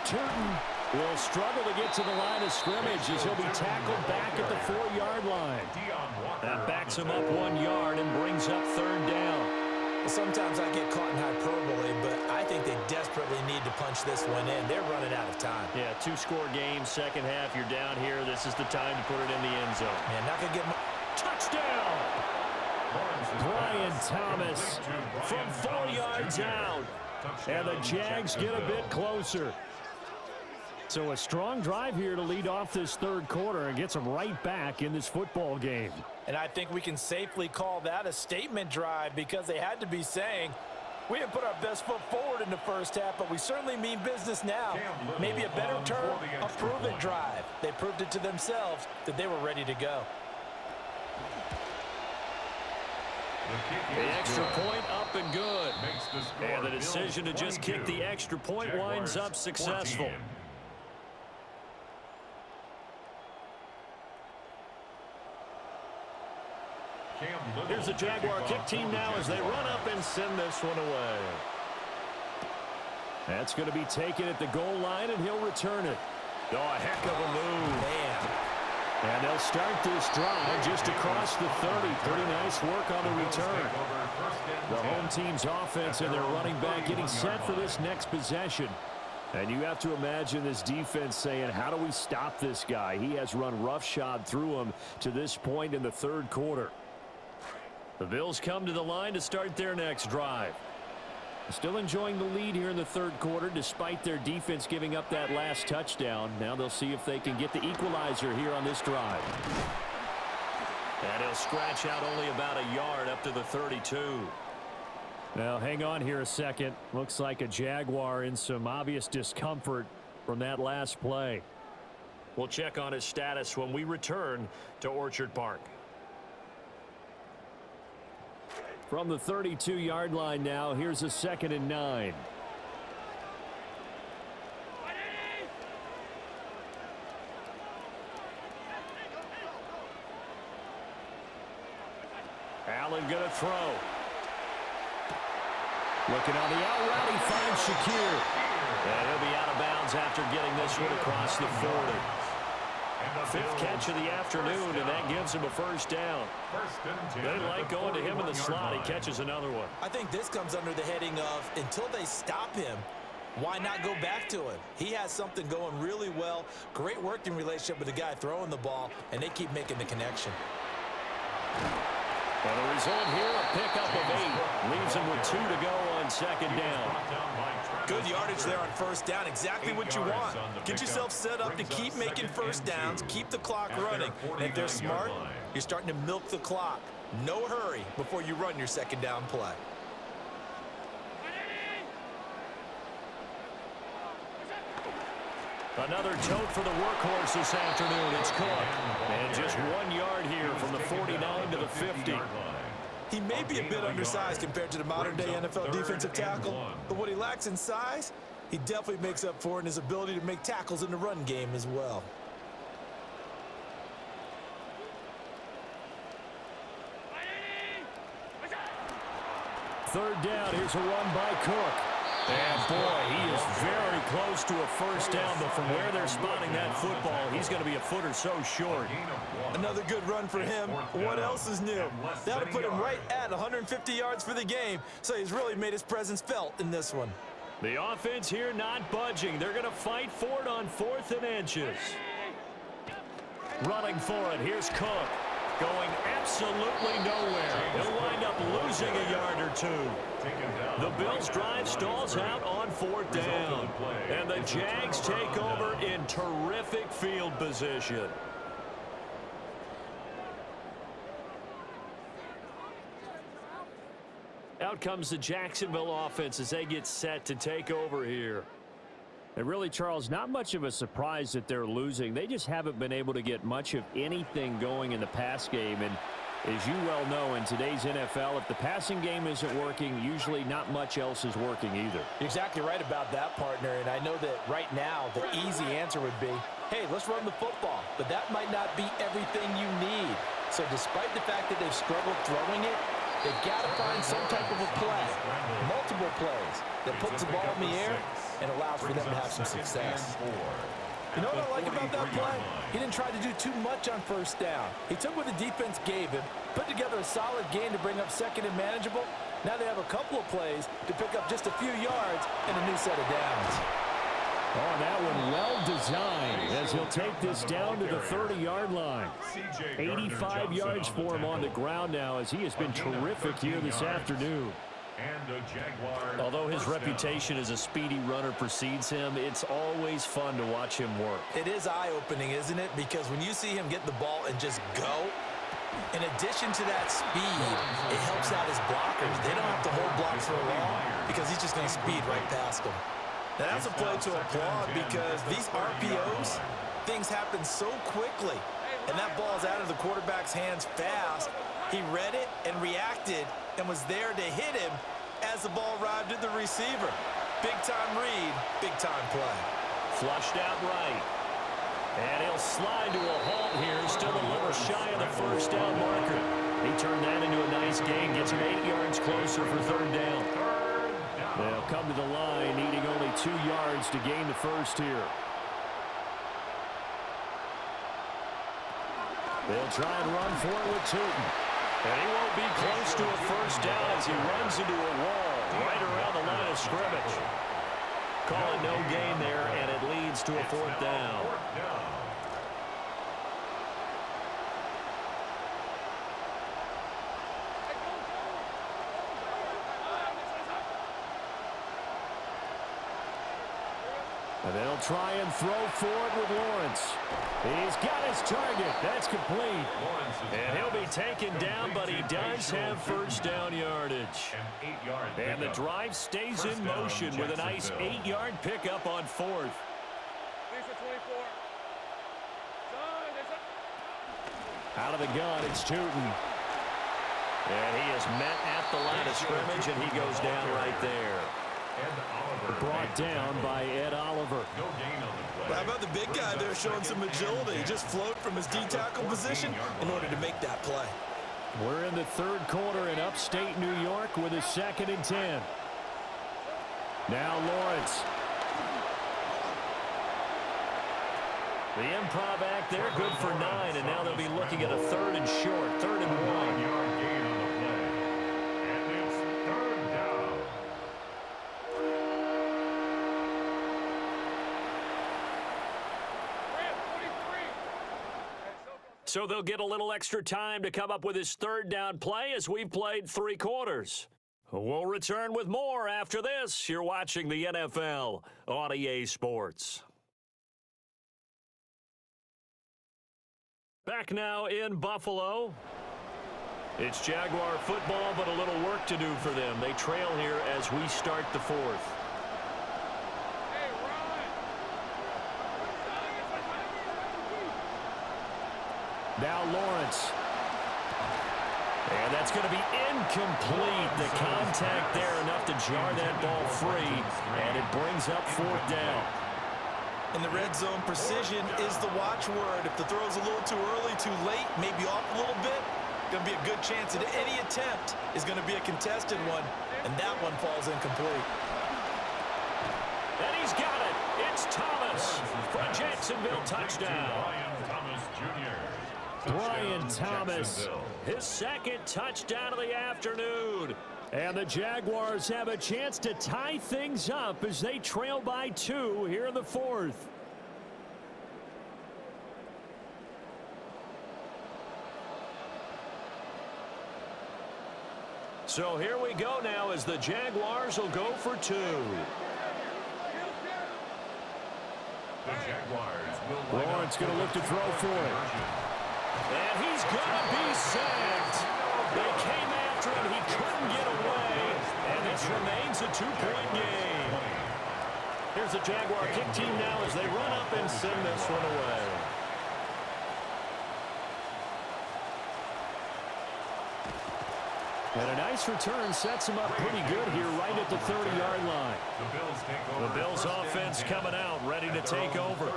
Turton will struggle to get to the line of scrimmage as he'll be tackled back at the 4-yard line. That backs him up 1 yard and brings up third down. Sometimes I get caught in hyperbole, but I think they desperately need to punch this one in. They're running out of time. Yeah, 2-score game, second half. You're down here. This is the time to put it in the end zone. Man, not gonna get Touchdown! Brian Thomas from 4 yards out. And the Jags get a bit closer. So a strong drive here to lead off this third quarter and gets them right back in this football game. And I think we can safely call that a statement drive because they had to be saying, we didn't put our best foot forward in the first half, but we certainly mean business now. Maybe a better term, a prove-it drive. They proved it to themselves that they were ready to go. The extra point up and good. And the decision to just kick the extra point winds up successful. Here's the Jaguar kick team now as they run up and send this one away. That's going to be taken at the goal line, and he'll return it. Oh, a heck of a move. Man. And they'll start this drive just across the 30. Pretty nice work on the return. The home team's offense and their running back getting set for this next possession. And you have to imagine this defense saying, how do we stop this guy? He has run roughshod through him to this point in the third quarter. The Bills come to the line to start their next drive. Still enjoying the lead here in the third quarter despite their defense giving up that last touchdown. Now they'll see if they can get the equalizer here on this drive. And he'll scratch out only about a yard up to the 32. Now hang on here a second. Looks like a Jaguar in some obvious discomfort from that last play. We'll check on his status when we return to Orchard Park. From the 32-yard line now, here's a 2nd and 9. Allen going to throw. Looking on the out route, he finds Shakir. And he'll be out of bounds after getting this one across the 40. Fifth catch of the afternoon, and that gives him a first down. They like going to him in the slot. He catches another one. I think this comes under the heading of, until they stop him, why not go back to him? He has something going really well. Great working relationship with the guy throwing the ball, and they keep making the connection. And the result here, a pickup of 8. Leaves him with 2 to go on 2nd down. Good yardage there on first down. Exactly what you want. Get yourself set up to keep making first downs, keep the clock running. And if they're smart, you're starting to milk the clock. No hurry before you run your 2nd down play. Another tote for the workhorse this afternoon. It's Cook. And just 1 yard here from the 49 to the 50. He may be a bit undersized compared to the modern-day NFL defensive tackle, but what he lacks in size, he definitely makes up for in his ability to make tackles in the run game as well. Third down, here's a run by Cook. And boy, he is very close to a first down, but from where they're spotting that football, he's going to be a foot or so short. Another good run for him. What else is new? That'll put him right at 150 yards for the game, so he's really made his presence felt in this one. The offense here not budging. They're going to fight for it on 4th and inches. Running for it, here's Cook. Going absolutely nowhere. He'll wind up losing a yard or 2. The Bills' drive stalls out on 4th down. And the Jags take over in terrific field position. Out comes the Jacksonville offense as they get set to take over here. And really, Charles, not much of a surprise that they're losing. They just haven't been able to get much of anything going in the pass game. And as you well know, in today's NFL, if the passing game isn't working, usually not much else is working either. You're exactly right about that, partner. And I know that right now the easy answer would be, hey, let's run the football. But that might not be everything you need. So despite the fact that they've struggled throwing it, they've got to find some type of a play, multiple plays, that puts the ball in the air and allows for them to have some success. You know what I like about that play? He didn't try to do too much on first down. He took what the defense gave him, put together a solid gain to bring up 2nd and manageable. Now they have a couple of plays to pick up just a few yards and a new set of downs. Oh, that one well designed as he'll take this down to the 30-yard line. 85 yards for him on the ground now as he has been terrific here this afternoon. Although his reputation as a speedy runner precedes him, it's always fun to watch him work. It is eye-opening, isn't it? Because when you see him get the ball and just go, in addition to that speed, it helps out his blockers. They don't have to hold blocks for long because he's just going to speed right past them. Now that's a play to applaud because these RPOs, things happen so quickly. And that ball's out of the quarterback's hands fast. He read it and reacted and was there to hit him as the ball arrived at the receiver. Big-time read, big-time play. Flushed out right. And he'll slide to a halt here, still a little shy of the first down marker. He turned that into a nice gain, gets him 8 yards closer for 3rd down. They'll come to the line, needing only 2 yards to gain the first here. They'll try and run for it with Tootin. And he won't be close to a first down as he runs into a wall right around the line of scrimmage. Call it no gain there, and it leads to a 4th down. And they'll try and throw for it with Lawrence. He's got his target. That's complete. And he'll be taken down, but he does have first down yardage. And the drive stays in motion with a nice 8-yard pickup on 4th. Out of the gun, it's Tootin. And he is met at the line of scrimmage, and he goes down right there. Brought down by Ed Oliver. How about the big guy there showing some agility? He just float from his D-tackle position in order to make that play. We're in the 3rd quarter in upstate New York with a 2nd and 10. Now Lawrence. The improv act there, good for 9, and now they'll be looking at a 3rd and short, 3rd and 1. So they'll get a little extra time to come up with his 3rd down play as we've played 3 quarters. We'll return with more after this. You're watching the NFL on EA Sports. Back now in Buffalo. It's Jaguar football, but a little work to do for them. They trail here as we start the 4th. Now Lawrence. And that's going to be incomplete. The contact there enough to jar that ball free. And it brings up 4th down. In the red zone, precision is the watchword. If the throw's a little too early, too late, maybe off a little bit, going to be a good chance that any attempt is going to be a contested one. And that one falls incomplete. And he's got it. It's Thomas for a Jacksonville touchdown. Brian Thomas, his 2nd touchdown of the afternoon. And the Jaguars have a chance to tie things up as they trail by 2 here in the 4th. So here we go now as the Jaguars will go for 2. Lawrence going to look to throw for it. And he's going to be sacked. They came after him. He couldn't get away. And this remains a 2-point game. Here's the Jaguar kick team now as they run up and send this one away. And a nice return sets him up pretty good here right at the 30-yard line. The Bills offense coming out, ready to take over.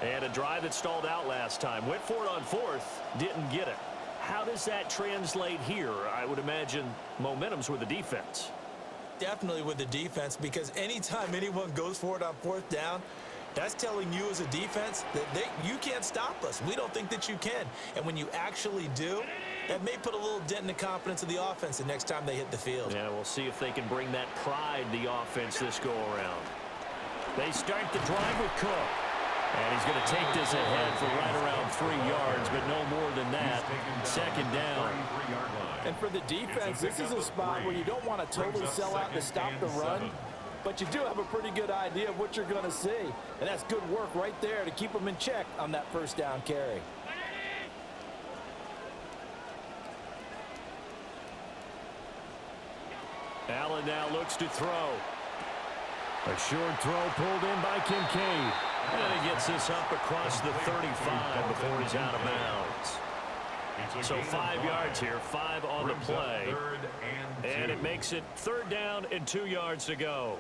And a drive that stalled out last time. Went for it on 4th, didn't get it. How does that translate here? I would imagine momentum's with the defense. Definitely with the defense, because anytime anyone goes for it on 4th down, that's telling you as a defense that you can't stop us. We don't think that you can. And when you actually do, that may put a little dent in the confidence of the offense the next time they hit the field. Yeah, we'll see if they can bring that pride, the offense, this go-around. They start the drive with Cook. And he's going to take this ahead for right around 3 yards, but no more than that. 2nd down. And for the defense, this is a spot where you don't want to totally sell out to stop the run, but you do have a pretty good idea of what you're going to see. And that's good work right there to keep them in check on that 1st down carry. Allen now looks to throw. A short throw pulled in by Kincaid. And he gets this up across the 35 before he's out of bounds. So 5 yards here, 5 on the play. And it makes it 3rd down and 2 yards to go.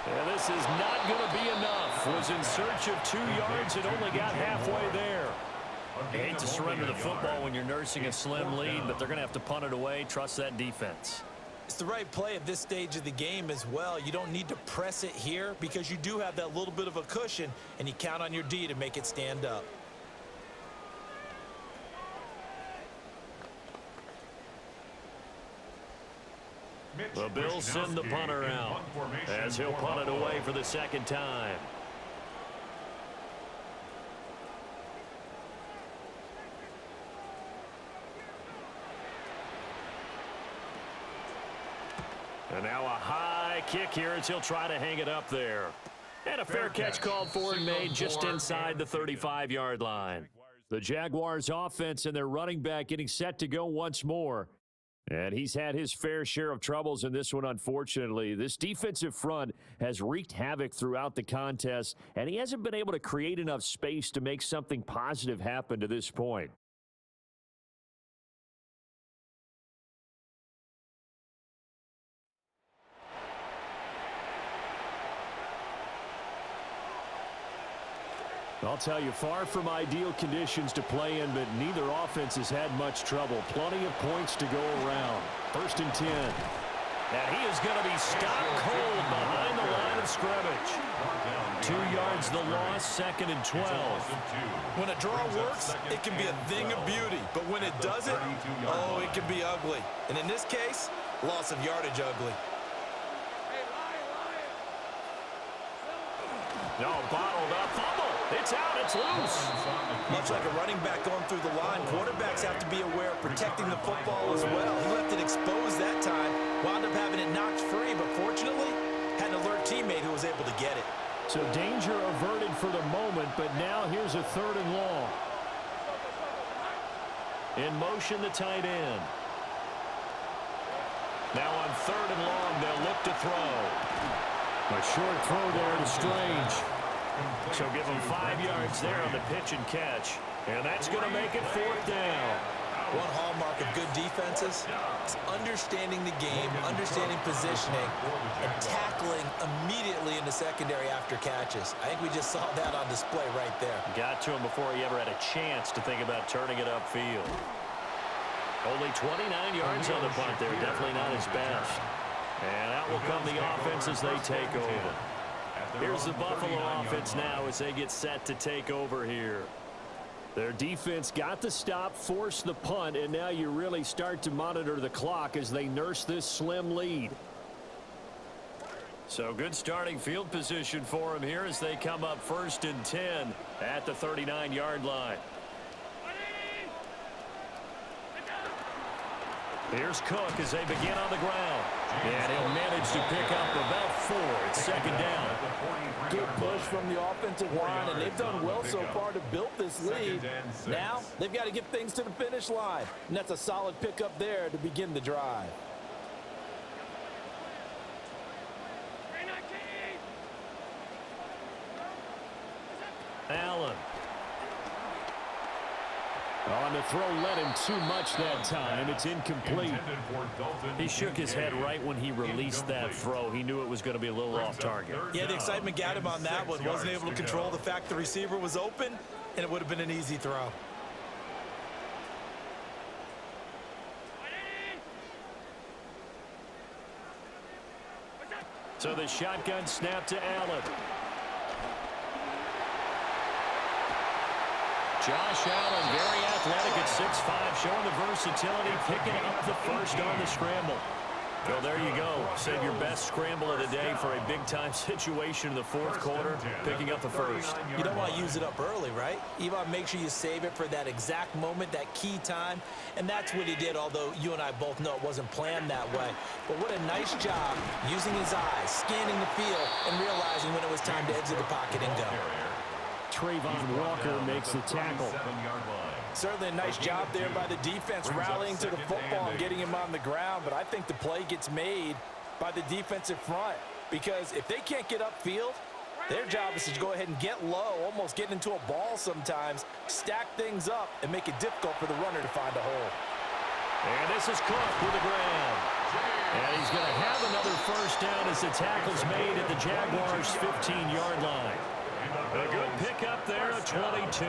And this this is not going to be enough. Was in search of 2 yards and only got halfway there. You hate to surrender the football when you're nursing a slim lead, but they're going to have to punt it away. Trust that defense. It's the right play at this stage of the game as well. You don't need to press it here because you do have that little bit of a cushion, and you count on your D to make it stand up. The Bills send the punter out as he'll punt it away for the second time. And now a high kick here as he'll try to hang it up there. And a fair catch called for and made just inside the 35-yard line. The Jaguars offense and their running back getting set to go once more. And he's had his fair share of troubles in this one, unfortunately. This defensive front has wreaked havoc throughout the contest, and he hasn't been able to create enough space to make something positive happen to this point. I'll tell you, far from ideal conditions to play in, but neither offense has had much trouble. Plenty of points to go around. 1st and 10. And he is going to be stopped cold behind the line of scrimmage. 2 yards the loss, 2nd and 12. When a draw works, it can be a thing of beauty. But when it doesn't, oh, it can be ugly. And in this case, loss of yardage ugly. No, bottled up. Fumble. It's out. It's loose. Much like a running back going through the line, quarterbacks have to be aware of protecting the football as well. He left it exposed that time, wound up having it knocked free, but fortunately, had an alert teammate who was able to get it. So danger averted for the moment, but now here's a 3rd and long. In motion, the tight end. Now on 3rd and long, they'll look to throw. A short throw there to Strange. So give them 5 yards there on the pitch and catch. And that's going to make it 4th down. One hallmark of good defenses is understanding the game, understanding positioning, and tackling immediately in the secondary after catches. I think we just saw that on display right there. Got to him before he ever had a chance to think about turning it upfield. Only 29 yards on the punt there. Definitely not his best. And out will come the offense as they take over. Here's the Buffalo offense now as they get set to take over here. Their defense got the stop, forced the punt, and now you really start to monitor the clock as they nurse this slim lead. So good starting field position for them here as they come up 1st and 10 at the 39-yard line. Here's Cook as they begin on the ground. And he'll manage to pick up about 4. It's 2nd down. Good push from the offensive line, and they've done well so far to build this lead. Now, they've got to get things to the finish line, and that's a solid pickup there to begin the drive. Allen. On the throw, led him too much that time. It's incomplete. He shook his head right when he released that throw. He knew it was going to be a little off target. Yeah, the excitement got him on that one. Wasn't able to control the fact the receiver was open, and it would have been an easy throw. So the shotgun snap to Allen. Josh Allen, very athletic at 6'5", showing the versatility, picking up the 1st on the scramble. Well, there you go. Save your best scramble of the day for a big-time situation in the 4th quarter, picking up the 1st. You don't want to use it up early, right? You want to make sure you save it for that exact moment, that key time, and that's what he did, although you and I both know it wasn't planned that way. But what a nice job using his eyes, scanning the field, and realizing when it was time to exit the pocket and go. Trayvon Walker makes the tackle. Certainly a nice job there by the defense rallying to the football and getting him on the ground, but I think the play gets made by the defensive front because if they can't get upfield, their job is to go ahead and get low, almost get into a ball sometimes, stack things up, and make it difficult for the runner to find a hole. And this is Cook with the ground. And he's going to have another first down as the tackle's made at the Jaguars' 15-yard line. A good pickup there at 22.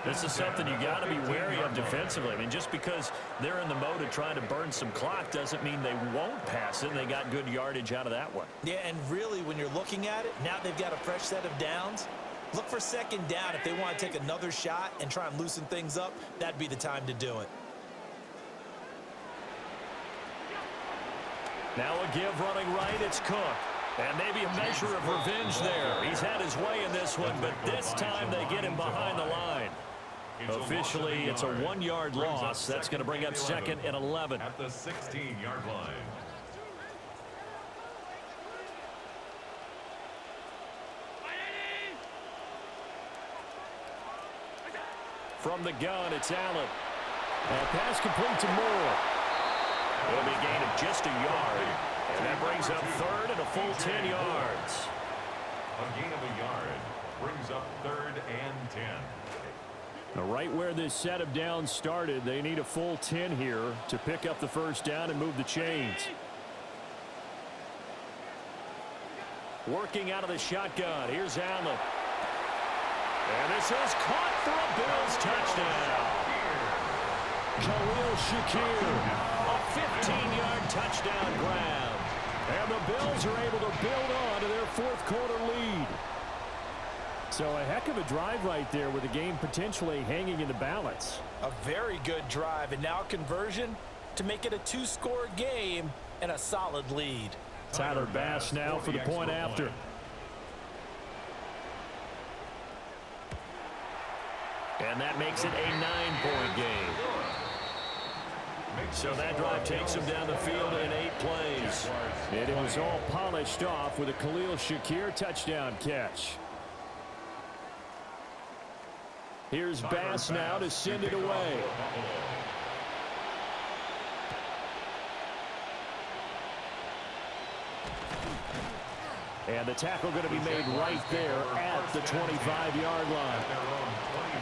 This is something you got to be wary of defensively. I mean, just because they're in the mode of trying to burn some clock doesn't mean they won't pass it. And they got good yardage out of that one. Yeah, and really, when you're looking at it, now they've got a fresh set of downs. Look for second down. If they want to take another shot and try and loosen things up, that'd be the time to do it. Now a give running right, it's Cook. And maybe a measure of revenge there. He's had his way in this one, but this time they get him behind the line. Officially, it's a 1-yard loss. That's going to bring up 2nd and 11. At the 16-yard line. From the gun, it's Allen. And pass complete to Moore. It'll be a gain of just a yard. And that brings up 3rd and a full 10 yards. A gain of a yard brings up 3rd and 10. Now, right where this set of downs started, they need a full 10 here to pick up the first down and move the chains. Working out of the shotgun. Here's Allen. And this is caught for a Bills touchdown. Khalil Shakir, a 15-yard touchdown grab. And the Bills are able to build on to their 4th quarter lead. So a heck of a drive right there with the game potentially hanging in the balance. A very good drive, and now conversion to make it a 2-score game and a solid lead. Tyler Bass now for the point after. And that makes it a 9-point game. So that drive takes him down the field in 8 plays. And it was all polished off with a Khalil Shakir touchdown catch. Here's Bass now to send it away. And the tackle going to be made right there at the 25-yard line.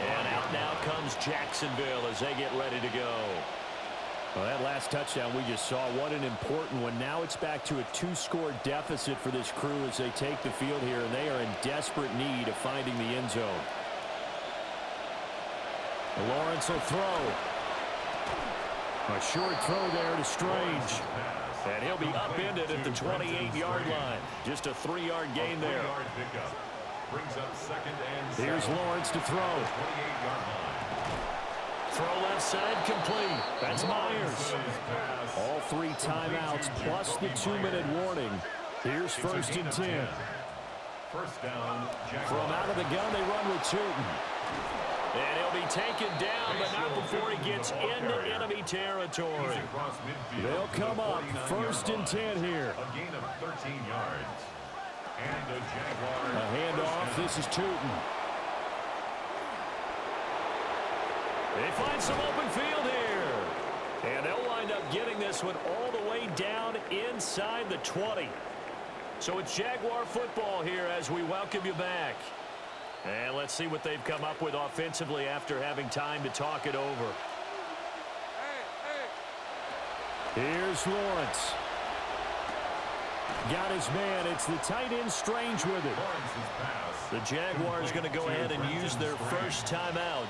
And out now comes Jacksonville as they get ready to go. Well, that last touchdown we just saw, what an important one. Now it's back to a 2-score deficit for this crew as they take the field here, and they are in desperate need of finding the end zone. Lawrence will throw. A short throw there to Strange. And he'll be upended at the 28-yard line. Just a 3-yard gain there. Brings up 2nd and 7. Here's Lawrence to throw. 28-yard line. Throw left side complete. That's Myers. All 3 timeouts plus the 2-minute warning. Here's 1st and 10. First down, From out of the gun, they run with Tootin. And he'll be taken down, but not before he gets into enemy territory. They'll come up 1st and 10 here. A gain of 13 yards. And the Jaguars. A handoff. This is Tootin. They find some open field here. And they'll wind up getting this one all the way down inside the 20. So it's Jaguar football here as we welcome you back. And let's see what they've come up with offensively after having time to talk it over. Here's Lawrence. Got his man. It's the tight end Strange with it. The Jaguars going to go ahead and use their first timeout.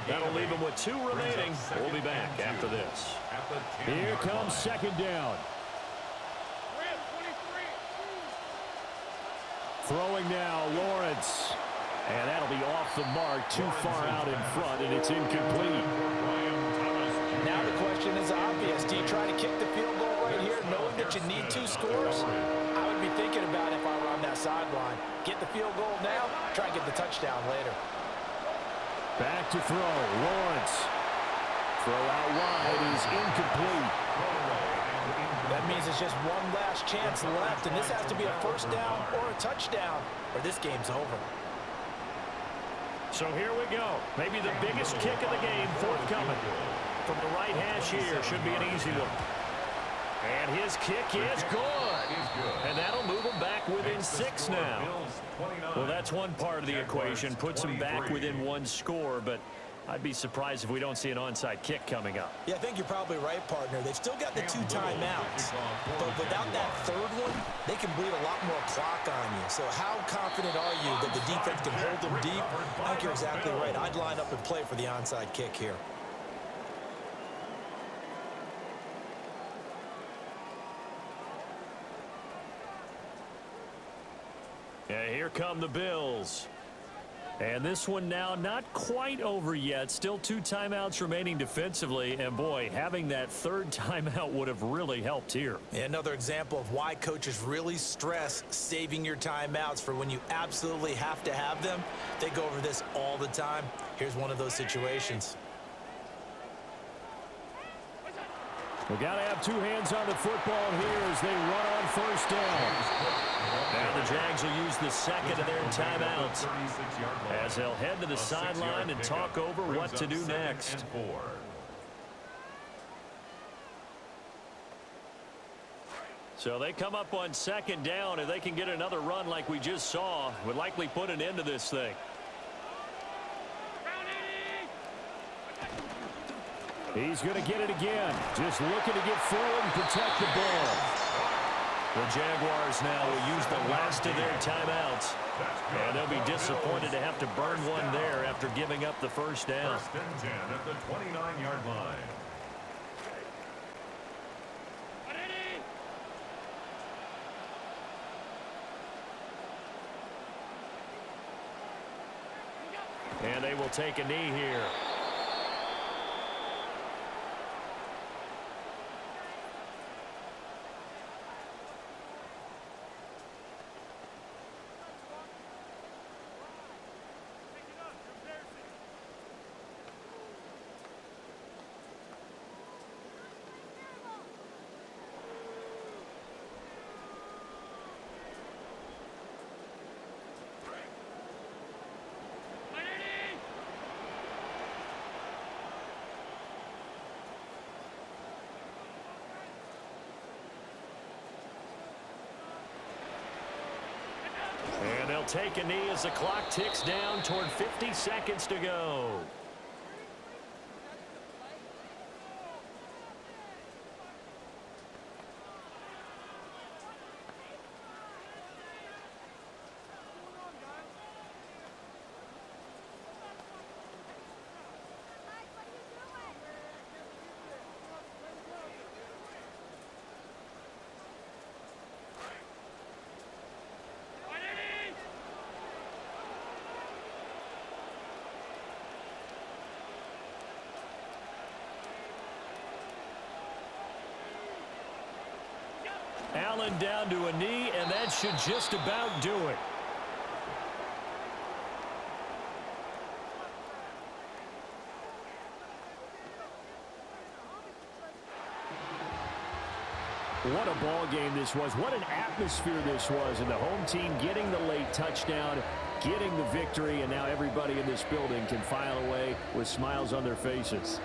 That'll leave them with 2 remaining. We'll be back after this. Here comes 2nd down. Throwing now, Lawrence. And that'll be off the mark, too far out in front, and it's incomplete. Now the question is obvious. Do you try to kick the field goal right here, knowing that you need 2 scores? I would be thinking about it if I were on that sideline. Get the field goal now, try and get the touchdown later. Back to throw, Lawrence. Throw out wide is incomplete. That means it's just one last chance left, and this has to be a first down or a touchdown, or this game's over. So here we go. Maybe the biggest kick of the game forthcoming. From the right hash here, should be an easy one. And his kick is good. And that'll move him back within 6 now. Well, that's one part of the equation. Puts him back within 1 score, but I'd be surprised if we don't see an onside kick coming up. Yeah, I think you're probably right, partner. They've still got the 2 timeouts, but without that third one, they can bleed a lot more clock on you. So how confident are you that the defense can hold them deep? I think you're exactly right. I'd line up and play for the onside kick here. And here come the Bills. And this one now not quite over yet. Still 2 timeouts remaining defensively. And, boy, having that third timeout would have really helped here. Yeah, another example of why coaches really stress saving your timeouts for when you absolutely have to have them. They go over this all the time. Here's one of those situations. We got to have 2 hands on the football here as they run on first down. Now the Jags will use the second of their timeouts as they'll head to the sideline and talk over what to do next. So they come up on second down. If they can get another run like we just saw, would likely put an end to this thing. He's going to get it again. Just looking to get forward and protect the ball. The Jaguars now will use the last of their timeouts. And they'll be disappointed to have to burn one there after giving up the first down. First and 10 at the 29-yard line. And they will take a knee here. And they'll take a knee as the clock ticks down toward 50 seconds to go. Allen down to a knee, and that should just about do it. What a ball game this was. What an atmosphere this was. And the home team getting the late touchdown, getting the victory, and now everybody in this building can file away with smiles on their faces.